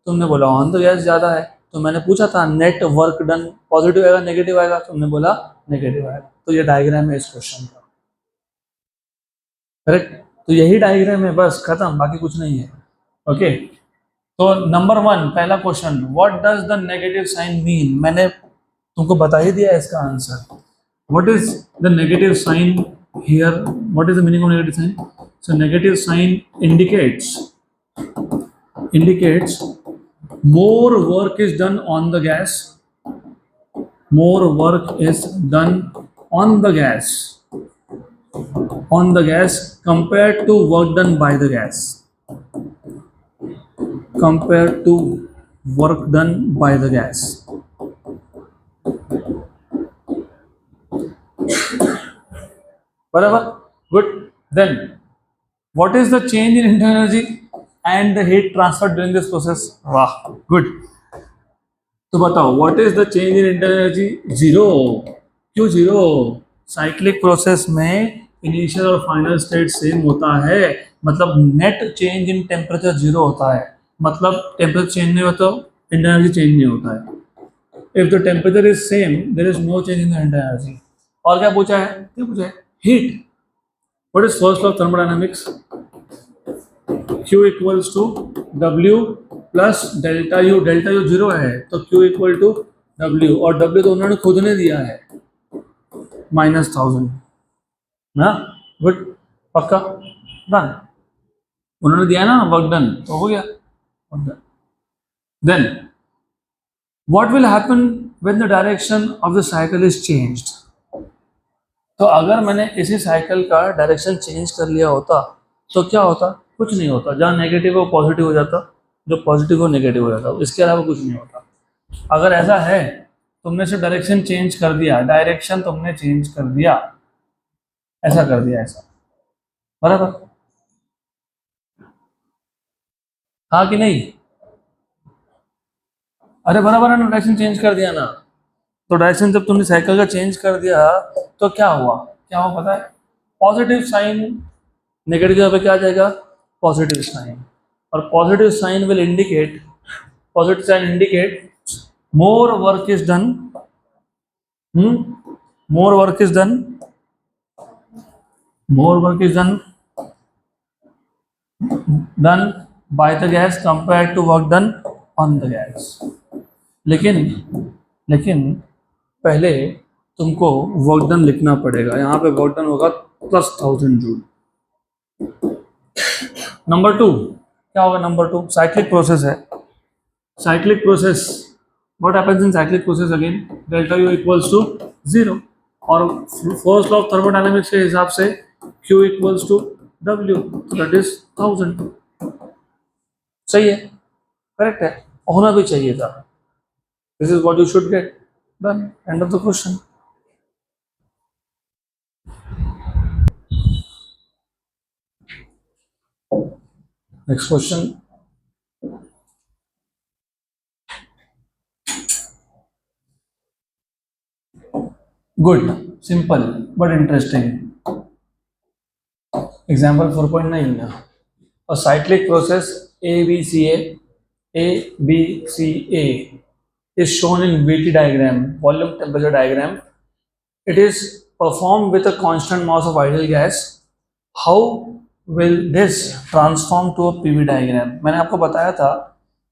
Speaker 1: तुमने बोला ऑन द गैस ज़्यादा है। तो मैंने पूछा था नेट वर्क डन पॉजिटिव आएगा नेगेटिव आएगा, तुमने बोला नेगेटिव आएगा। तो ये डायग्राम है इस क्वेश्चन का, करेक्ट? तो यही डायग्राम है, बस खत्म, बाकी कुछ नहीं है। ओके। तो नंबर 1 पहला question, what does the negative sign mean? मैंने तुमको बता ही दिया इसका answer. What is the negative sign here? What is the meaning of negative sign? So negative sign indicates more work is done on the gas, more work is done on the gas compared to work done by the gas, compared to work done by the gas। बराबर, good. Then what is the change in internal energy and the heat transfer during this process? वाह, गुड। तो बताओ what is the change in internal energy? 0। क्यों 0? साइक्लिक प्रोसेस में इनिशियल और फाइनल स्टेट सेम होता है, मतलब नेट चेंज इन टेम्परेचर 0 होता है, मतलब टेम्परेचर चेंज नहीं होता, इंटरनल एनर्जी चेंज नहीं होता है। If the temperature is same there is no change in the internal energy. और क्या पूछा है? क्या पूछा है? Heat. What is first law of thermodynamics? Q equals to W plus delta U zero है तो क्यू इक्वल टू डब्ल्यू, और डब्ल्यू तो उन्होंने खुद ने दिया है -1000 ना। गुड, पक्का डन, उन्होंने दिया ना वर्क डन तो हो गया। Then what will happen when the direction of the cycle is changed. तो अगर मैंने इसी साइकिल का डायरेक्शन चेंज कर लिया होता तो क्या होता? कुछ नहीं होता। जहाँ नेगेटिव वो पॉजिटिव हो जाता, जो पॉजिटिव वो नेगेटिव हो जाता, इसके अलावा कुछ नहीं होता। अगर ऐसा है, तुमने सिर्फ डायरेक्शन चेंज कर दिया, डायरेक्शन तुमने चेंज कर दिया, ऐसा कर दिया, ऐसा, बराबर, हाँ कि नहीं? अरे बराबर है ना, डायरेक्शन चेंज कर दिया ना। तो डायरेक्शन जब तुमने साइकिल का चेंज कर दिया तो क्या हुआ? क्या हुआ पता है? पॉजिटिव साइन नेगेटिव जगह पे क्या आ जाएगा? Positive sign. और positive sign will indicate, positive sign indicate more work is done, more work is done, more work is done done by the gas compare to work done on the gas. लेकिन लेकिन पहले तुमको वर्क डन लिखना पड़ेगा। यहाँ पे वर्क डन होगा +1000 जूल। नंबर 2 क्या होगा? नंबर 2 साइक्लिक प्रोसेस है। Cyclic process, what happens in cyclic process? Again delta U equals to 0, और फर्स्ट लॉ ऑफ थर्मोडायनेमिक्स के हिसाब से Q equals to W, that is 1000। सही है, करेक्ट है, होना भी चाहिए था। This is what you should get. Done, end of the question. Next question. Good, simple but interesting. Example 4.9, a cyclic process ABCA is shown in VT diagram, volume temperature diagram. It is performed with a constant mass of ideal gas. How will this transform to a PV diagram? मैंने आपको बताया था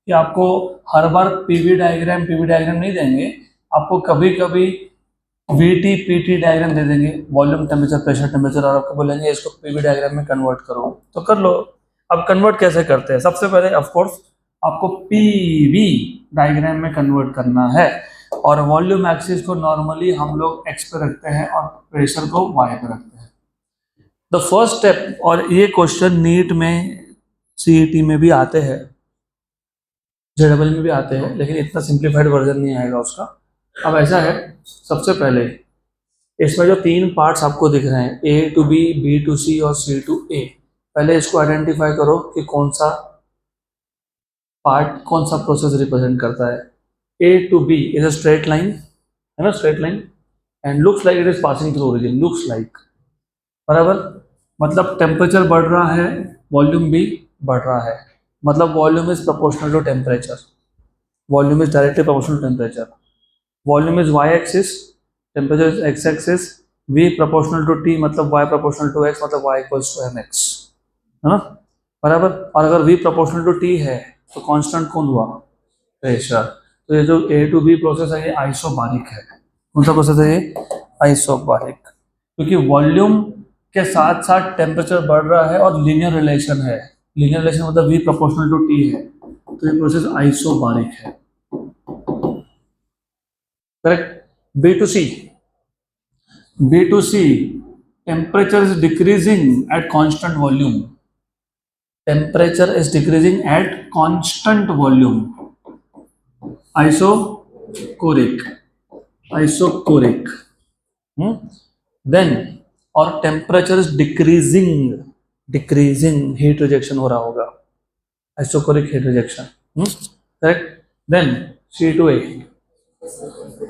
Speaker 1: कि आपको हर बार PV डायग्राम नहीं देंगे, आपको कभी कभी VT PT डायग्राम दे देंगे, वॉल्यूम टेम्परेचर प्रेशर टेम्परेचर, और आपको बोलेंगे इसको PV डायग्राम में कन्वर्ट करो, तो कर लो। अब कन्वर्ट कैसे करते हैं? सबसे पहले ऑफ कोर्स आपको PV डायग्राम में कन्वर्ट करना है, और वॉल्यूम एक्सिस को नॉर्मली हम लोग X पे रखते हैं और प्रेशर को Y पे रखते हैं। द फर्स्ट स्टेप, और ये क्वेश्चन नीट में CET में भी आते हैं, JEE में भी आते हैं, लेकिन इतना सिंप्लीफाइड वर्जन नहीं आएगा उसका। अब ऐसा है, सबसे पहले इसमें जो 3 पार्ट्स आपको दिख रहे हैं, A to B, B to C और C to A, पहले इसको आइडेंटिफाई करो कि कौन सा पार्ट कौन सा प्रोसेस रिप्रेजेंट करता है। A to B is a straight line, है ना, straight line, and looks like it is passing through origin, looks like, बराबर। मतलब टेम्परेचर बढ़ रहा है, वॉल्यूम भी बढ़ रहा है, मतलब volume is proportional to temperature, volume is directly proportional to temperature, volume is Y axis, temperature is X axis, V proportional to T मतलब Y प्रोपोर्शनल टू X मतलब Y इक्वल्स टू mx, है ना, बराबर। और अगर V प्रोपोर्शनल टू T है तो कांस्टेंट कौन हुआ? प्रेशर। तो ये जो A to B प्रोसेस है ये आइसोबारिक है। कौन सा प्रोसेस है ये? आइसोबारिक, क्योंकि वॉल्यूम के साथ साथ टेम्परेचर बढ़ रहा है और लीनियर रिलेशन है, लीनियर रिलेशन मतलब V प्रोपोर्शनल टू T है, तो ये प्रोसेस आइसोबारिक है, correct. B to C, B to C, temperature is decreasing at constant volume, temperature is decreasing at constant volume, isochloric, isochloric, then, और temperature is decreasing, decreasing heat rejection हो रहा होगा, isochloric heat rejection, correct। then C to A,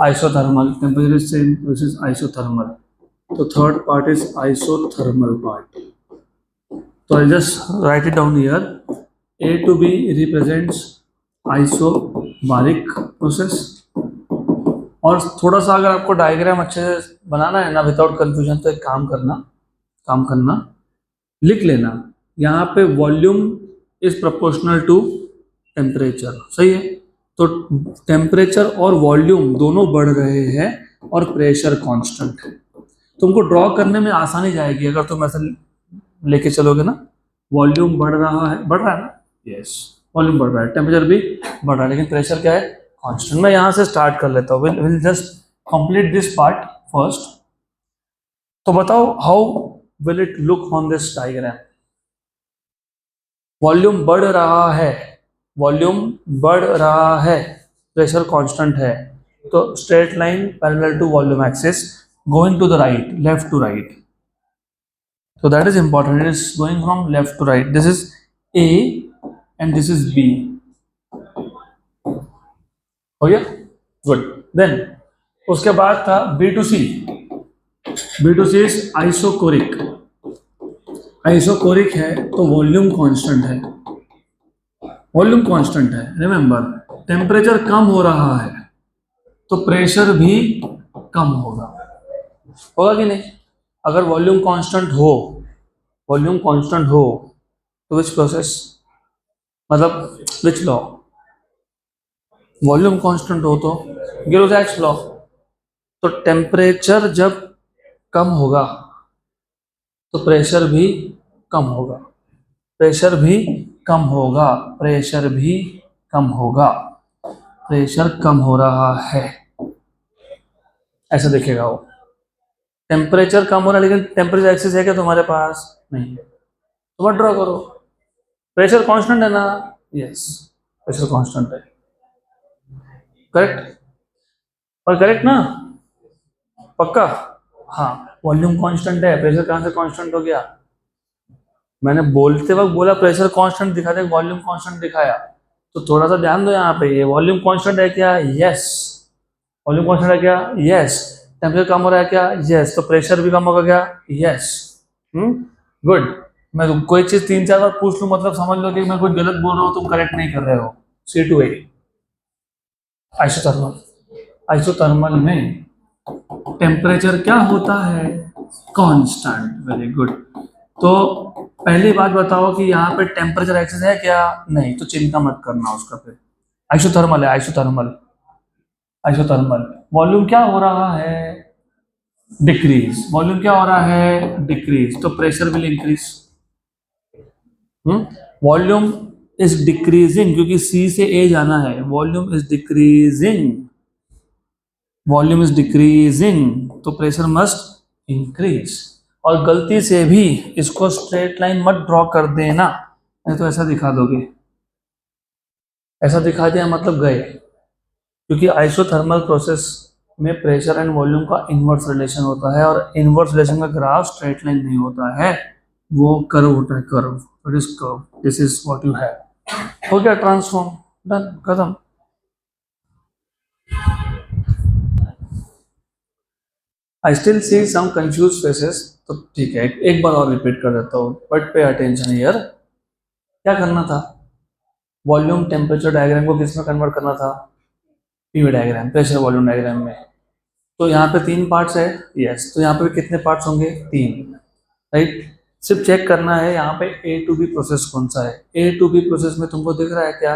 Speaker 1: isothermal, temperature is same, this is isothermal, तो third part is isothermal part. तो I just write it down here, A to B represents isobaric process. और थोड़ा सा अगर आपको डायग्राम अच्छे से बनाना है ना विदाउट कंफ्यूजन, तो एक काम करना लिख लेना, यहाँ पे volume is proportional to temperature, सही है। तो टेम्परेचर और वॉल्यूम दोनों बढ़ रहे हैं और प्रेशर कांस्टेंट है। तुमको ड्रॉ करने में आसानी जाएगी अगर तुम ऐसा लेके चलोगे ना। वॉल्यूम बढ़ रहा है ना, यस, वॉल्यूम बढ़ रहा है, टेम्परेचर भी बढ़ रहा है, लेकिन प्रेशर क्या है, कांस्टेंट। मैं यहाँ से स्टार्ट कर लेता हूँ, will just complete this part first. तो बताओ how will it look on this diagram. Volume बढ़ रहा है, वॉल्यूम बढ़ रहा है, प्रेशर कांस्टेंट है, तो straight line parallel to volume axis going to the right, left to right. So that is important. It is going from left to right. This is A and this is B. हो गया, गुड। देन उसके बाद था B to C. B to C is isochoric. Isochoric है तो वॉल्यूम कांस्टेंट है, वॉल्यूम कांस्टेंट है। रिमेंबर, टेम्परेचर कम हो रहा है तो प्रेशर भी कम होगा, होगा कि नहीं? अगर वॉल्यूम कांस्टेंट हो, वॉल्यूम कांस्टेंट हो तो विच प्रोसेस, मतलब विच लॉ, वॉल्यूम कांस्टेंट हो तो गिरोजैक्स लॉ। तो टेम्परेचर जब कम होगा तो प्रेशर भी कम होगा, प्रेशर भी कम होगा, प्रेशर भी कम होगा, प्रेशर कम हो रहा है, ऐसा दिखेगा वो। टेम्परेचर कम हो रहा है लेकिन टेम्परेचर एक्सिस है क्या तुम्हारे पास? नहीं है, तो मत ड्रॉ करो। प्रेशर कांस्टेंट है ना, यस, प्रेशर कांस्टेंट है, करेक्ट और करेक्ट ना, पक्का? हाँ, वॉल्यूम कांस्टेंट है, प्रेशर कहाँ से कांस्टेंट हो गया? मैंने बोलते वक्त बोला प्रेशर कांस्टेंट दिखा दे, वॉल्यूम कांस्टेंट दिखाया, तो थोड़ा सा ध्यान दो यहाँ पे। ये वॉल्यूम कांस्टेंट है क्या? यस। वॉल्यूम कांस्टेंट है क्या? यस। टेम्परेचर कम हो रहा है क्या? यस। तो प्रेशर भी कम होगा क्या? यस। गुड। मैं कोई चीज 3-4 बार पूछ लूं मतलब समझ लो कि मैं कुछ गलत बोल रहा हूँ, तुम करेक्ट नहीं कर रहे हो। C2A आइसोथर्मल, आइसोथर्मल में टेम्परेचर क्या होता है? कांस्टेंट। Very good. तो पहली बात बताओ कि यहाँ पे टेम्परेचर एक्सिस है क्या? नहीं, तो चिंता मत करना उसका। फिर आइसोथर्मल है, आइसोथर्मल, आइसोथर्मल। वॉल्यूम क्या हो रहा है? डिक्रीज। वॉल्यूम क्या हो रहा है? डिक्रीज। तो pressure will increase. Volume is decreasing क्योंकि सी से ए जाना है, volume is decreasing, volume is decreasing, तो प्रेशर मस्ट इंक्रीज। और गलती से भी इसको स्ट्रेट लाइन मत ड्रॉ कर देना, नहीं तो ऐसा दिखा दोगे, ऐसा दिखा दिया मतलब गए। क्योंकि आइसोथर्मल प्रोसेस में प्रेशर एंड वॉल्यूम का इनवर्स रिलेशन होता है, और इनवर्स रिलेशन का ग्राफ स्ट्रेट लाइन नहीं होता है, वो कर्व होता है, curve. It is curve, this is what you have. हो गया ट्रांसफॉर्म, डन, खत्म। I still see some confuse faces, तो ठीक है, एक बार और रिपीट कर देता हूँ, बट पे अटेंशन हियर। क्या करना था? वॉल्यूम टेम्परेचर डायग्राम को किस में कन्वर्ट करना था? PV diagram, pressure volume diagram में। तो यहाँ पे 3 पार्ट्स है, यस, तो यहाँ पे कितने पार्ट्स होंगे? 3, राइट। सिर्फ चेक करना है यहाँ पे ए टू बी प्रोसेस कौन सा है। ए टू बी प्रोसेस में तुमको दिख रहा है क्या?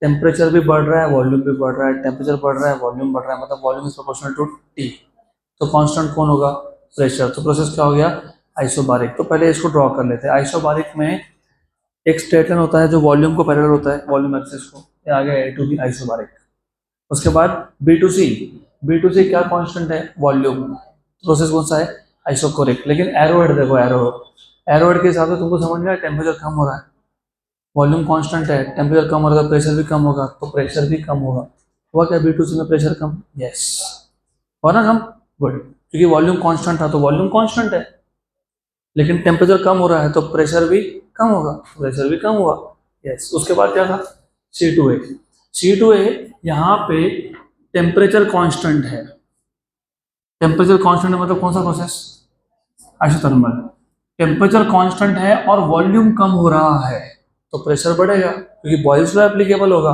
Speaker 1: टेम्परेचर भी बढ़ रहा है, वॉल्यूम भी बढ़ रहा है, टेम्परेचर बढ़ रहा है, वॉल्यूम बढ़ रहा है, मतलब volume is proportional to T. तो कांस्टेंट कौन होगा? प्रेशर। तो प्रोसेस क्या हो गया? आइसोबारिक। तो पहले इसको ड्रॉ कर लेते हैं। आइसोबारिक में एक स्ट्रेट लाइन होता है जो वॉल्यूम को पैरेलल होता है, वॉल्यूम एक्सिस को, ये आ गया ए टू बी आइसोबारिक। उसके बाद B to C, B to C क्या कांस्टेंट है? वॉल्यूम। प्रोसेस कौन सा है? आइसोकोरिक। लेकिन एरोहेड देखो, एरोहेड के हिसाब से तुमको समझ में आया, टेम्परेचर कम हो रहा है, वॉल्यूम कांस्टेंट है, टेम्परेचर कम हो रहा है, प्रेशर भी कम होगा, तो प्रेशर भी कम होगा। हुआ क्या बी टू सी में? प्रेशर कम, यस, हो ना कम, गुड। क्योंकि वॉल्यूम कांस्टेंट था तो वॉल्यूम कांस्टेंट है, लेकिन टेम्परेचर कम हो रहा है तो प्रेशर भी कम होगा, प्रेशर भी कम हुआ, यस। उसके बाद क्या था? C2A। C2A यहाँ पे टेम्परेचर कांस्टेंट है, टेम्परेचर कांस्टेंट है मतलब कौन सा प्रोसेस? आइसोथर्मल। टेम्परेचर कांस्टेंट है और वॉल्यूम कम हो रहा है तो प्रेशर बढ़ेगा क्योंकि बॉयल्स लॉ एप्लीकेबल होगा।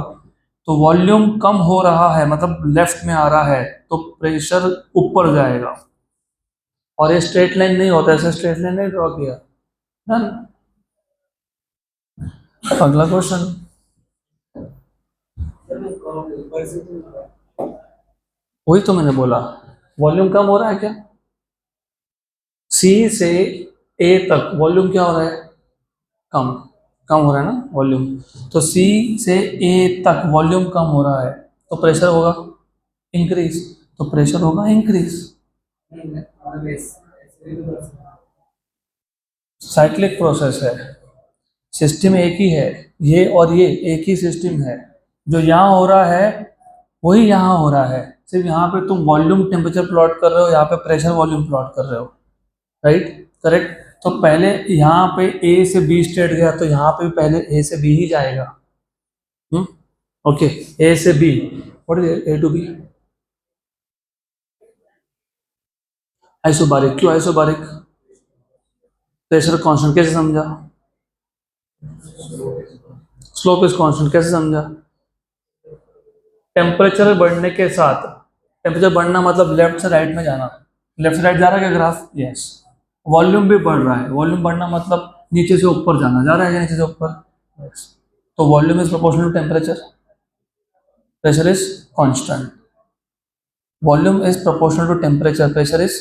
Speaker 1: तो वॉल्यूम कम हो रहा है मतलब लेफ्ट में आ रहा है तो प्रेशर ऊपर जाएगा, और ये स्ट्रेट लाइन नहीं होता, ऐसे स्ट्रेट लाइन नहीं ड्रॉ किया। डन। अगला क्वेश्चन, वही तो मैंने बोला, वॉल्यूम कम हो रहा है क्या? सी से ए तक वॉल्यूम क्या हो रहा है? कम। कम हो रहा है ना वॉल्यूम। तो सी से ए तक वॉल्यूम कम हो रहा है, तो प्रेशर होगा इंक्रीज। तो प्रेशर होगा इंक्रीज। साइक्लिक प्रोसेस है, सिस्टम एक ही है, ये और ये एक ही सिस्टम है। जो यहाँ हो रहा है वही यहाँ हो रहा है, सिर्फ यहाँ पे तुम वॉल्यूम टेम्परेचर प्लॉट कर रहे हो, यहाँ पे प्रेशर वॉल्यूम प्लॉट कर रहे हो। Right, correct. तो पहले यहाँ पे ए से बी स्टेट गया, तो यहाँ पे भी पहले ए से बी ही जाएगा। ओके, ए से B, what is A to B? Isobaric. क्यों आइसोबारिक? प्रेशर कांस्टेंट कैसे समझा? स्लोप इज कांस्टेंट कैसे समझा? टेम्परेचर बढ़ने के साथ, टेम्परेचर बढ़ना मतलब लेफ्ट से राइट में जाना। लेफ्ट से राइट जा रहा है क्या ग्राफ? यस। वॉल्यूम भी बढ़ रहा है, वॉल्यूम बढ़ना मतलब नीचे से ऊपर जाना, जा रहा है क्या नीचे से ऊपर? यस। तो volume is proportional to temperature, pressure is constant. Volume is proportional to temperature, pressure is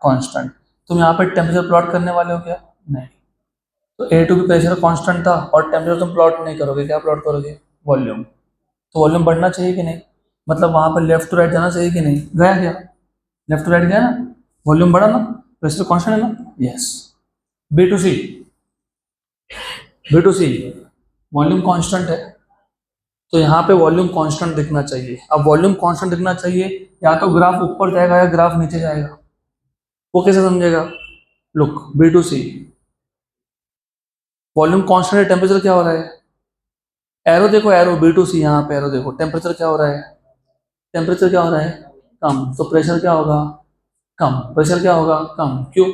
Speaker 1: constant. तुम यहाँ पे टेम्परेचर प्लॉट करने वाले हो क्या? नहीं। तो ए टू बी प्रेशर कांस्टेंट था, और टेम्परेचर तुम प्लॉट नहीं करोगे, क्या प्लॉट करोगे? वॉल्यूम। तो वॉल्यूम बढ़ना चाहिए कि नहीं? मतलब वहां पर लेफ्ट टू राइट जाना चाहिए कि नहीं? गया क्या? लेफ्ट टू राइट गया ना, वॉल्यूम बढ़ा ना, प्रेशर कांस्टेंट है ना? Yes. B to C, B to C volume constant है, तो यहाँ पे वॉल्यूम कांस्टेंट दिखना चाहिए। अब वॉल्यूम कांस्टेंट दिखना चाहिए, या तो ग्राफ ऊपर जाएगा या ग्राफ नीचे जाएगा। वो कैसे समझेगा? Look, B to C volume constant है, टेम्परेचर क्या हो रहा है? एरो देखो, एरो बी टू सी, यहाँ पे एरो देखो, टेम्परेचर क्या हो रहा है? टेम्परेचर क्या हो रहा है? कम। तो प्रेशर क्या होगा? कम। प्रेशर क्या होगा? कम। क्यों?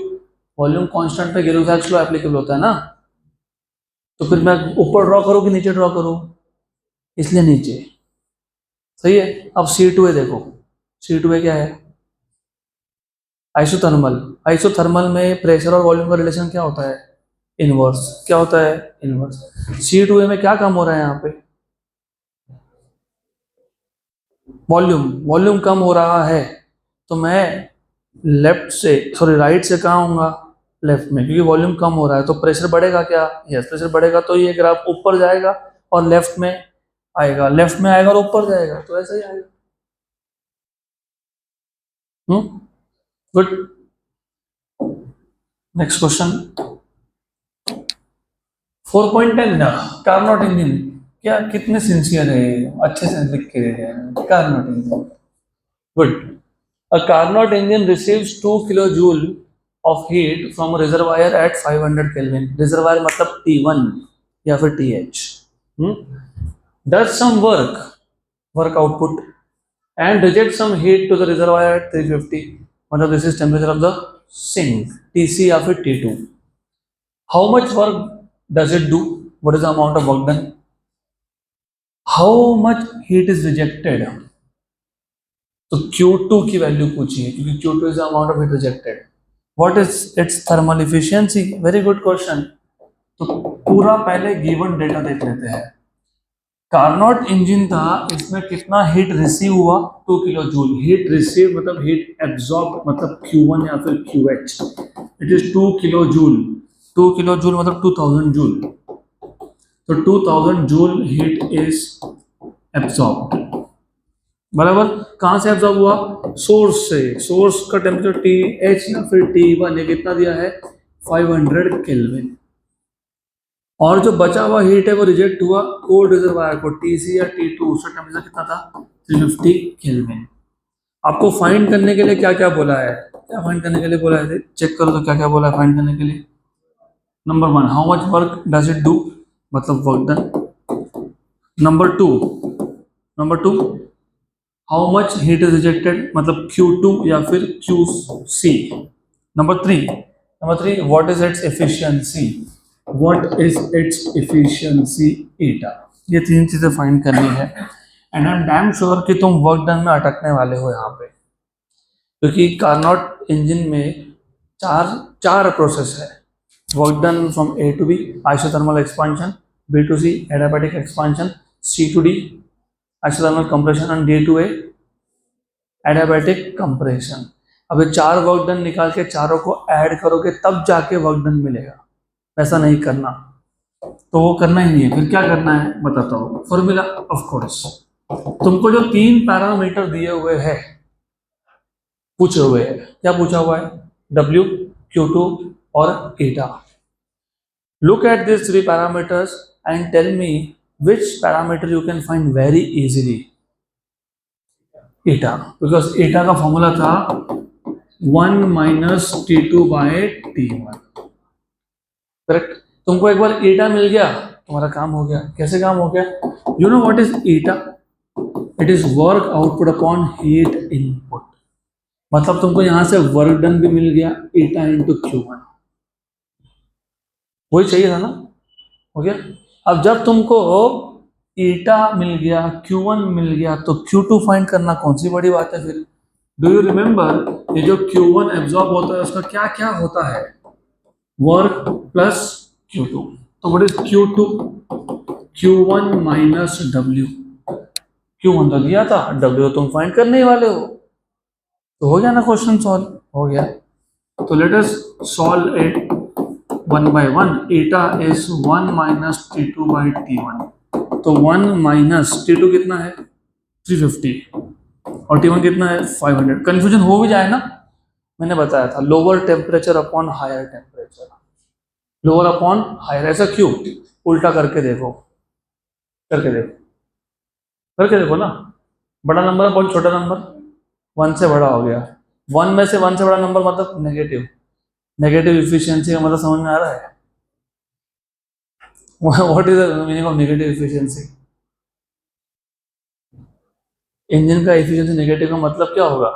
Speaker 1: वॉल्यूम कांस्टेंट पे गिब्स लॉ एप्लीकेबल होता है ना। तो फिर मैं ऊपर ड्रॉ करूँ कि नीचे ड्रॉ करूँ? इसलिए नीचे। सही है। अब C2A देखो, C2A क्या है? आइसोथर्मल। आइसोथर्मल में प्रेशर और वॉल्यूम का रिलेशन क्या होता है? इनवर्स। क्या होता है? इनवर्स। C2A में क्या कम हो रहा है यहाँ पे? वॉल्यूम। वॉल्यूम कम हो रहा है, तो मैं लेफ्ट से, सॉरी राइट से कहाँ आऊंगा? लेफ्ट में, क्योंकि वॉल्यूम कम हो रहा है। तो प्रेशर बढ़ेगा क्या? यस, प्रेशर बढ़ेगा, तो ये ग्राफ ऊपर जाएगा और लेफ्ट में आएगा, लेफ्ट में आएगा और ऊपर जाएगा, तो ऐसा ही आएगा। Good. Next question 4.10 Carnot engine. क्या कितने सिंसियर है, अच्छे से लिख के दे रहे हैं Carnot engine. Good. A Carnot engine receives 2 kilojoule of heat from a reservoir at 500 Kelvin. Reservoir मतलब T1 या फिर TH. Does some work output, and reject some heat to the reservoir at 350. मतलब this is temperature of the sink, TC या फिर T2. How much work does it do? What is the amount of work done? How much heat is rejected? तो Q2 की वैल्यू पूछी है, क्योंकि Q2 is the amount of heat rejected. What is its thermal efficiency? Very good question. तो पूरा पहले गिवन डेटा देख लेते हैं। कार्नोट इंजन था, इसमें कितना हीट रिसीव हुआ? 2 किलो जूल। हीट रिसीव मतलब हीट एब्जॉर्ब मतलब Q1 या फिर QH। It is 2 kilo joule. 2 kilo joule मतलब 2000 जूल। तो 2000 जूल हीट इज एब्जॉर्ब। बराबर। कहां से एब्जॉर्ब हुआ? सोर्स से। सोर्स का टेम्परेचर TH या फिर T1 ये कितना दिया है? 500 केल्विन। और जो बचा हुआ हीट है वो रिजेक्ट हुआ कोल्ड रिजर्वायर को, TC या T2, उसका टेम्परेचर कितना था? 350 केल्विन। आपको फाइंड करने के लिए क्या क्या बोला है? क्या फाइंड करने के लिए बोला है? चेक करो तो क्या क्या बोला है फाइंड करने के लिए। Number 1, how much work does it do, मतलब work done. Number two how much heat is rejected, मतलब Q2 या फिर QC। Number three what is its efficiency, what is its efficiency eta. ये तीन चीजें फाइंड करनी है। And I am damn sure कि तुम वर्क डन में अटकने वाले हो यहाँ पे, क्योंकि कार्नोट इंजन में चार प्रोसेस है। Work done from A to B isothermal expansion, B to C adiabatic expansion, C to D isothermal compression and D to A adiabatic compression. अब ये 4 वर्क डन निकाल के चारों को ऐड करोगे तब जाके वर्क डन मिलेगा, वैसा नहीं करना। तो वो करना ही नहीं है, फिर क्या करना है बताता हूँ। फॉर्मूला ऑफ कोर्स, तुमको जो 3 पैरामीटर दिए हुए हैं, पूछे हुए हैं, क्या पूछा हुआ है, W, Q2 और eta। Look at these 3 parameters and tell me which parameter you can find very easily. eta, because eta का फॉर्मूला था 1 minus T2 by T1, correct. तुमको एक बार eta मिल गया, तुम्हारा काम हो गया। कैसे काम हो गया? You know what is eta? It is work output upon heat input। मतलब तुमको यहां से वर्क डन भी मिल गया, eta इंटू Q1, वही चाहिए था ना, हो गया। अब जब तुमको eta मिल गया, Q1 मिल गया, तो Q2 फाइंड करना कौन सी बड़ी बात है फिर। डू यू रिमेंबर, ये जो Q1 एब्जॉर्ब होता है उसका क्या क्या होता है, वर्क प्लस Q2। तो what is Q2? Q1 minus W। Q1 तो दिया था, W तुम फाइंड करने ही वाले हो, तो हो गया ना क्वेश्चन सॉल्व, हो गया। तो let us solve it one by one. eta is 1 minus T2 by T1। तो 1 minus T2 कितना है 350 और T1 कितना है 500। कंफ्यूजन हो भी जाए ना, मैंने बताया था lower temperature upon higher temperature, lower upon higher. ऐसा क्यों? उल्टा करके देखो, करके देखो, करके देखो ना। बड़ा नंबर अपॉन छोटा नंबर, 1 से बड़ा हो गया। 1 में से 1 से बड़ा नंबर मतलब नेगेटिव, नेगेटिव इफिशियंसी का मतलब समझ में आ रहा है? What is the meaning of negative efficiency? Engine का इफिशियंसी नेगेटिव का मतलब क्या होगा?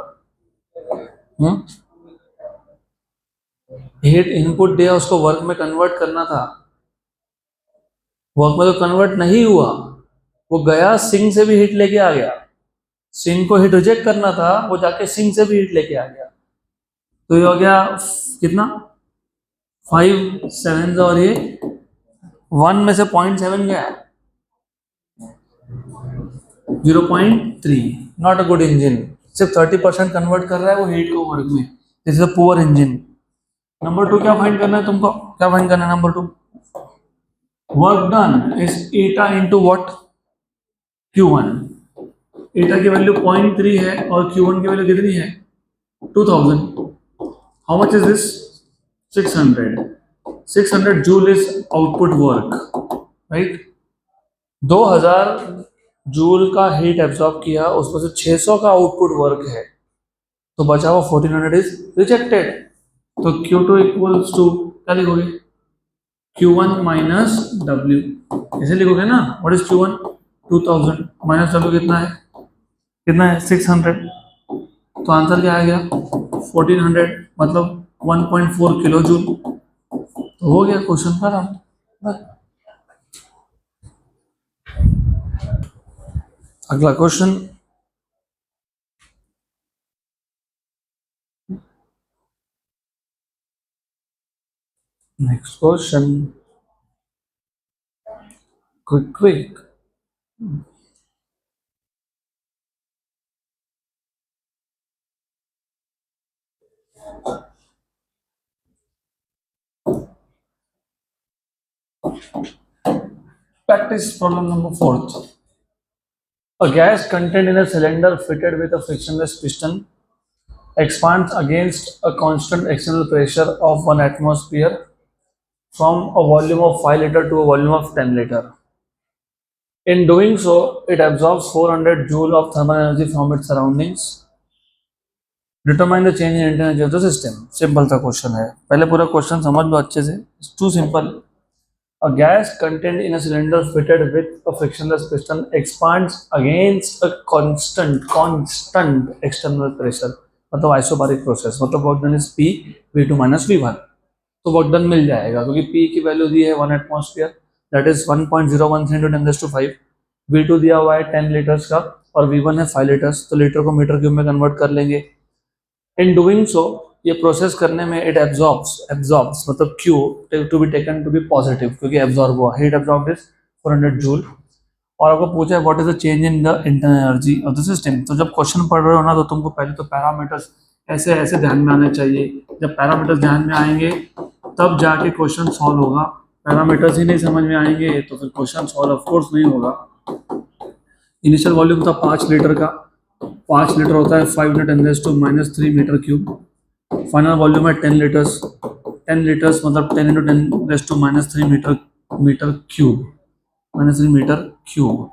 Speaker 1: हीट इनपुट दिया, उसको वर्क में कन्वर्ट करना था, वर्क में तो कन्वर्ट नहीं हुआ, वो गया सिंक से भी हीट लेके आ गया। सिंक को हीट रिजेक्ट करना था, वो जाके सिंक से भी हीट लेके आ गया। तो ये हो गया कितना, 5 7 और ये 1 में से 0.7 गया, 0.3। नॉट अ गुड इंजन, सिर्फ 30% कन्वर्ट कर रहा है वो हीट को वर्क में, this is a poor engine. Number 2 क्या फाइंड करना है तुमको, क्या फाइंड करना है number 2? Work done is eta into what, Q1। eta की वैल्यू 0.3 है और Q1 की वैल्यू कितनी है 2000। How much is this? 600 joule is output work, right. 2000 joule का हीट एब्जॉर्ब किया, उसमें से 600 का आउटपुट वर्क है, तो बचा हुआ 1400 इज रिजेक्टेड। तो Q2 इक्वल्स टू क्या लिखोगे, Q1 माइनस W, ऐसे लिखोगे ना। What is Q1? 2000 minus W कितना है, कितना है 600। तो आंसर क्या आ गया 1400, मतलब 1.4 किलो जूल। तो हो गया क्वेश्चन खत्म। अगला question, next question, quick. Practice problem number 4. A gas contained in a cylinder fitted with a frictionless piston expands against a constant external pressure of 1 atmosphere from a volume of 5 liter to a volume of 10 liter. In doing so, it absorbs 400 joule of thermal energy from its surroundings. Determine the change in internal energy of the system. Simple सा क्वेश्चन है, पहले पूरा क्वेश्चन समझ लो अच्छे से, too simple. A gas contained in a cylinder fitted with a frictionless piston expands against a constant external pressure, मतलब आइसोबारिक प्रोसेस, मतलब work done is P V2 minus V1। तो वर्क डन मिल जाएगा क्योंकि P की वैल्यू दी है 1 atmosphere, that is 1.013 into 10⁵। V2 दिया हुआ है 10 लीटर्स का और V1 है 5 लीटर्स, तो लीटर को मीटर क्यूब में कन्वर्ट कर लेंगे। इन डूइंग सो, ये प्रोसेस करने में इट एब्जॉर्ब्स मतलब Q to be taken to be positive, क्योंकि एब्जॉर्ब हुआ, हीट एब्जॉर्ब इज 400 जूल और आपको पूछा है what is the change in the internal energy of the system. तो जब क्वेश्चन पढ़ रहे हो ना, तो तुमको पहले तो पैरामीटर्स ऐसे ऐसे ध्यान में आने चाहिए। जब पैरामीटर्स ध्यान में आएंगे तब जाके क्वेश्चन सॉल्व होगा। पैरामीटर्स ही नहीं समझ में आएंगे तो फिर क्वेश्चन सॉल्व ऑफ कोर्स नहीं होगा। इनिशियल वॉल्यूम था 5 लीटर का, 5 लीटर होता है 5 × 10⁻³ मीटर क्यूब। फाइनल वॉल्यूम है 10 लीटर्स, 10 लीटर्स मतलब 10 × 10⁻³ metre cube, -3 metre cube.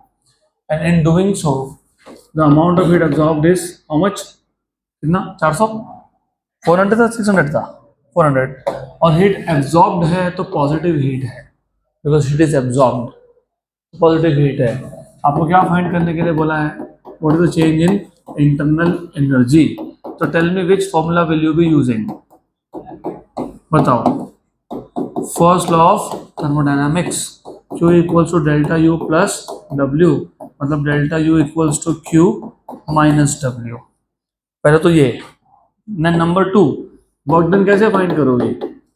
Speaker 1: And in doing so the amount of heat absorbed is how much, कितना, 400, 400 था, 600 था, 400। और हीट एब्जॉर्ब्ड है तो पॉजिटिव हीट है, because heat is absorbed, positive heat है। आपको क्या फाइंड करने के लिए बोला है, what is the change in internal energy. तो tell me which formula will you be using, बताओ। First law of thermodynamics, Q equals to delta U plus W, मतलब delta U equals to Q minus W। पहले तो ये। नंबर 2, वर्क डन कैसे फाइंड करोगे,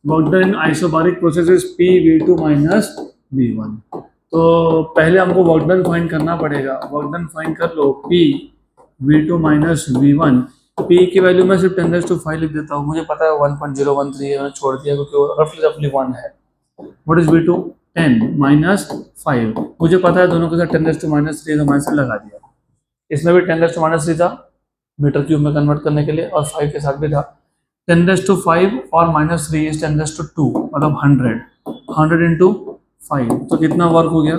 Speaker 1: work done in isobaric processes PV2 minus V1। तो पहले हमको वर्क डन फाइंड करना पड़ेगा। वर्क डन फाइंड कर लो, PV2 माइनस V1। P की वैल्यू मैं सिर्फ 10⁵ लिख देता हूँ, मुझे पता है 1.013 है, मैंने छोड़ दिया क्योंकि रफली 1 है। व्हाट इज V2, 10 माइनस 5, मुझे पता है दोनों के साथ 10⁻³ तो मैंने लगा दिया। इसमें भी 10⁻³ था मीटर क्यूब में कन्वर्ट करने के लिए, और 5 के साथ भी था। 10⁵ और -3 इज 10⁵2, मतलब 100 इंटू 5, तो कितना वर्क हो गया,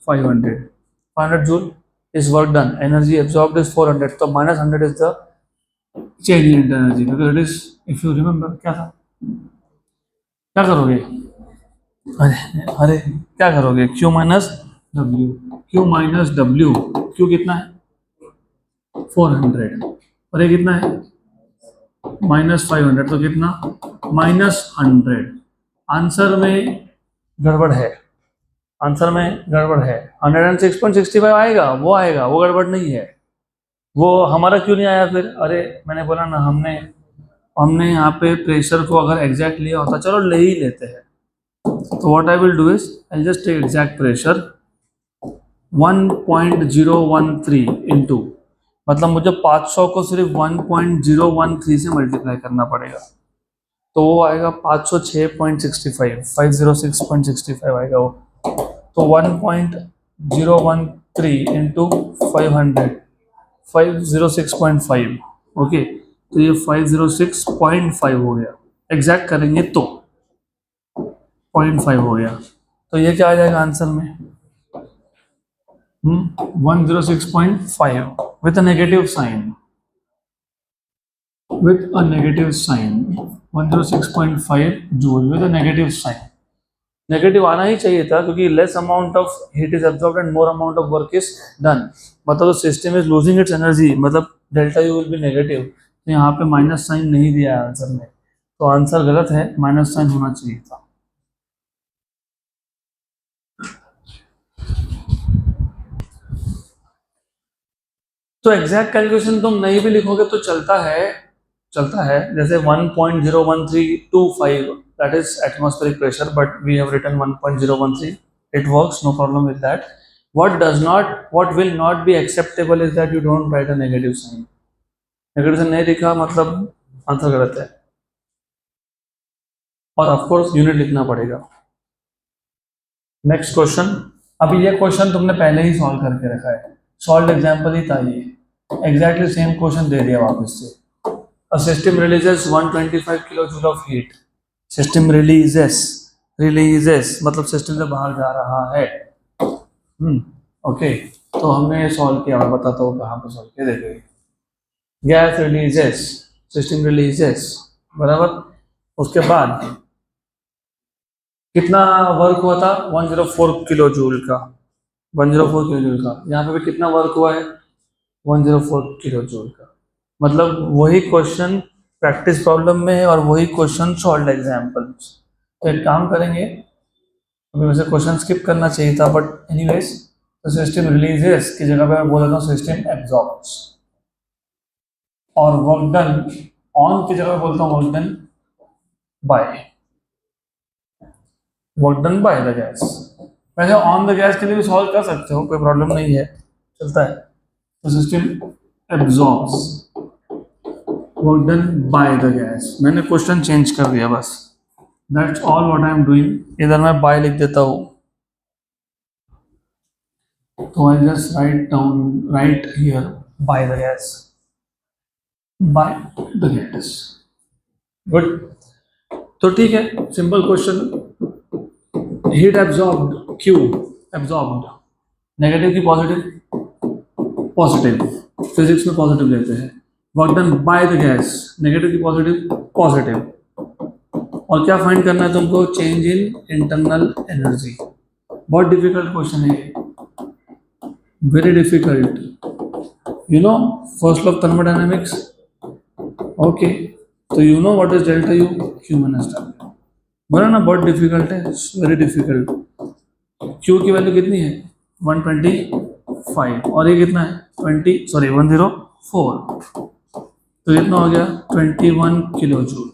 Speaker 1: 500 joule is work done. Energy absorbed is 400, तो -100 is the change in energy, because it is, if you remember क्या था, क्या करोगे, अरे क्या करोगे, Q minus W, Q minus W, Q कितना है 400, और ये कितना है -500, तो कितना -100। आंसर में गड़बड़ है, आंसर में गड़बड़ है। 106.65 आएगा, वो गड़बड़ नहीं है। वो हमारा क्यों नहीं आया फिर, अरे मैंने बोला ना, हमने यहाँ पे प्रेशर को अगर एग्जैक्ट लिया होता, चलो ले ही लेते हैं। तो what I will do is, I just take exact pressure 1.013 into, मतलब मुझे 500 को सिर्फ 1.013 से मल्टीप्लाई करना पड़ेगा, तो वो आएगा 506.65, 506.65 आएगा वो। तो 1.013 इंटू 500, 506.5, ओके। तो ये 506.5 हो गया, एग्जैक्ट करेंगे तो 0.5 हो गया। तो ये क्या आ जाएगा आंसर में, 106.5 with a negative sign, with a negative sign, 106.5 joule with a negative sign। Negative आना ही चाहिए था, क्योंकि less amount of heat is absorbed and more amount of work is done, मतलब system is losing its energy, मतलब delta U will be negative. तो यहाँ पे माइनस साइन नहीं दिया है आंसर में, तो आंसर गलत है, माइनस साइन होना चाहिए था। तो एग्जैक्ट कैलकुलेशन तुम नहीं भी लिखोगे तो चलता है, जैसे 1.01325, that is atmospheric pressure, but we have written 1.013, it works, no problem with that। what will not be acceptable is that you don't write a negative sign, negative sign नहीं लिखा मतलब आंसर गलत है, और ऑफ कोर्स यूनिट लिखना पड़ेगा। नेक्स्ट क्वेश्चन, अभी ये क्वेश्चन तुमने पहले ही सॉल्व करके रखा है, सॉल्व एग्जाम्पल ही था ये, एग्जैक्टली सेम क्वेश्चन दे दिया वापस से। A system releases 125 kilojoule of heat, system releases मतलब सिस्टम से बाहर जा रहा है। ओके, तो हमने ये सॉल्व किया, मैं बताता हूँ कहाँ पर सॉल्व किया, देखिए। गैस रिलीजेस, सिस्टम रिलीजेस, बराबर। उसके बाद कितना वर्क हुआ था, 104 किलो जूल का, 104 किलो जूल का। यहाँ पे भी कितना वर्क हुआ है, 104 किलो जूल का। मतलब वही क्वेश्चन प्रैक्टिस प्रॉब्लम में है और वही क्वेश्चन सॉल्व एग्जाम्पल्स। तो एक काम करेंगे, अभी वैसे क्वेश्चन स्किप करना चाहिए था, बट एनीवेज, तो सिस्टम रिलीजेस की जगह पे मैं बोल देता हूँ सिस्टम एब्जॉर्ब्स, और वर्क डन ऑन की जगह बोलता हूँ work done by, the gas. वैसे ऑन द गैस के लिए भी सॉल्व कर सकते हो, कोई प्रॉब्लम नहीं है, चलता है। तो system absorbs work done by the gas. मैंने क्वेश्चन चेंज कर दिया बस, that's all what I am doing. इधर मैं बाय लिख देता हूँ, तो I just right here bye the gas, bye the gas. Good. तो ठीक है, simple question. Heat absorbed, Q absorbed, negative की पॉजिटिव, पॉजिटिव, फिजिक्स में पॉजिटिव लेते हैं। Work done by the gas, negative की पॉजिटिव, पॉजिटिव। और क्या फाइंड करना है तुमको? Change in internal energy. बहुत डिफिकल्ट क्वेश्चन है ये, very difficult. You know first law of thermodynamics? Okay, तो you know what is delta U, Q minus W. बोला ना बहुत डिफिकल्ट है, वेरी डिफिकल्ट। क्यू की वैल्यू कितनी है? 125, और ये कितना है? 104। तो कितना हो गया? 21 किलो जूल।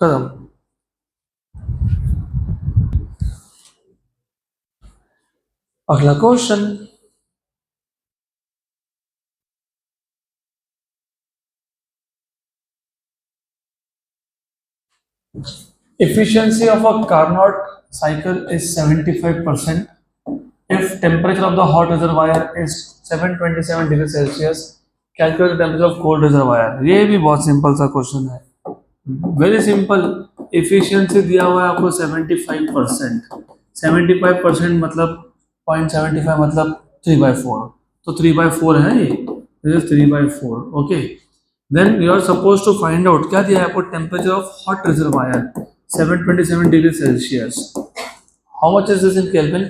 Speaker 1: खत्म। अगला question, efficiency of a Carnot cycle is 75% if temperature of the hot reservoir is 727 degree Celsius. Calculate temperature of cold reservoir. ये भी बहुत सिंपल सा क्वेश्चन है, वेरी सिंपल। एफिशिएंसी दिया हुआ है आपको 75%। 75% मतलब 0.75 मतलब 3/4, तो 3/4 है ये, this is 3/4। Okay, then you are suppose to find out, क्या दिया है आपको? Temperature of hot reservoir 727 degree Celsius. How much is this in Kelvin?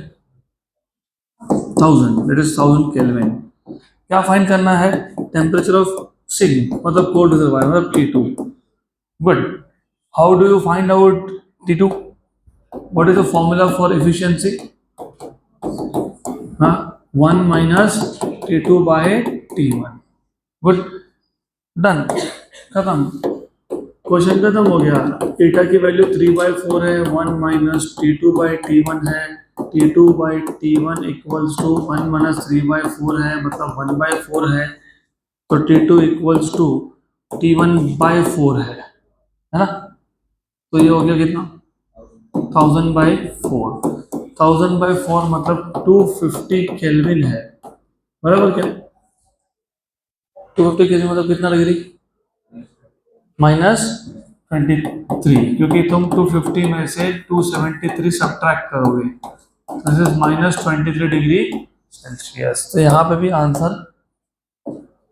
Speaker 1: 1000, that is 1000 Kelvin. क्या फाइंड करना है? टेम्परेचर ऑफ सिग मतलब कोल्ड रिजर्वायर मतलब T2। Good. How do you find out T2? What is the formula for efficiency? हाँ, 1 minus T2 by T1। Good, done, खत्म। क्वेश्चन खत्म हो गया। थीटा की वैल्यू 3/4 है, 1 माइनस T2 बाई T1 है, T2 by T1 equals to 1 minus 3/4 है, मतलब 1/4 है, तो T2 इक्वल्स टू T1/4 है ना? तो ये हो गया कितना? 1000/4। 1000/4 मतलब 250 केल्विन है, बराबर क्या? 250 केल्विन मतलब कितना डिग्री? -23, क्योंकि तुम 250 में से 273 सब्ट्रैक्ट करोगे, दिस इज -23 डिग्री सेल्सियस। तो यहाँ पे भी आंसर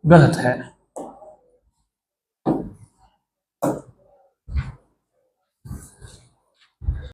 Speaker 1: गलत है।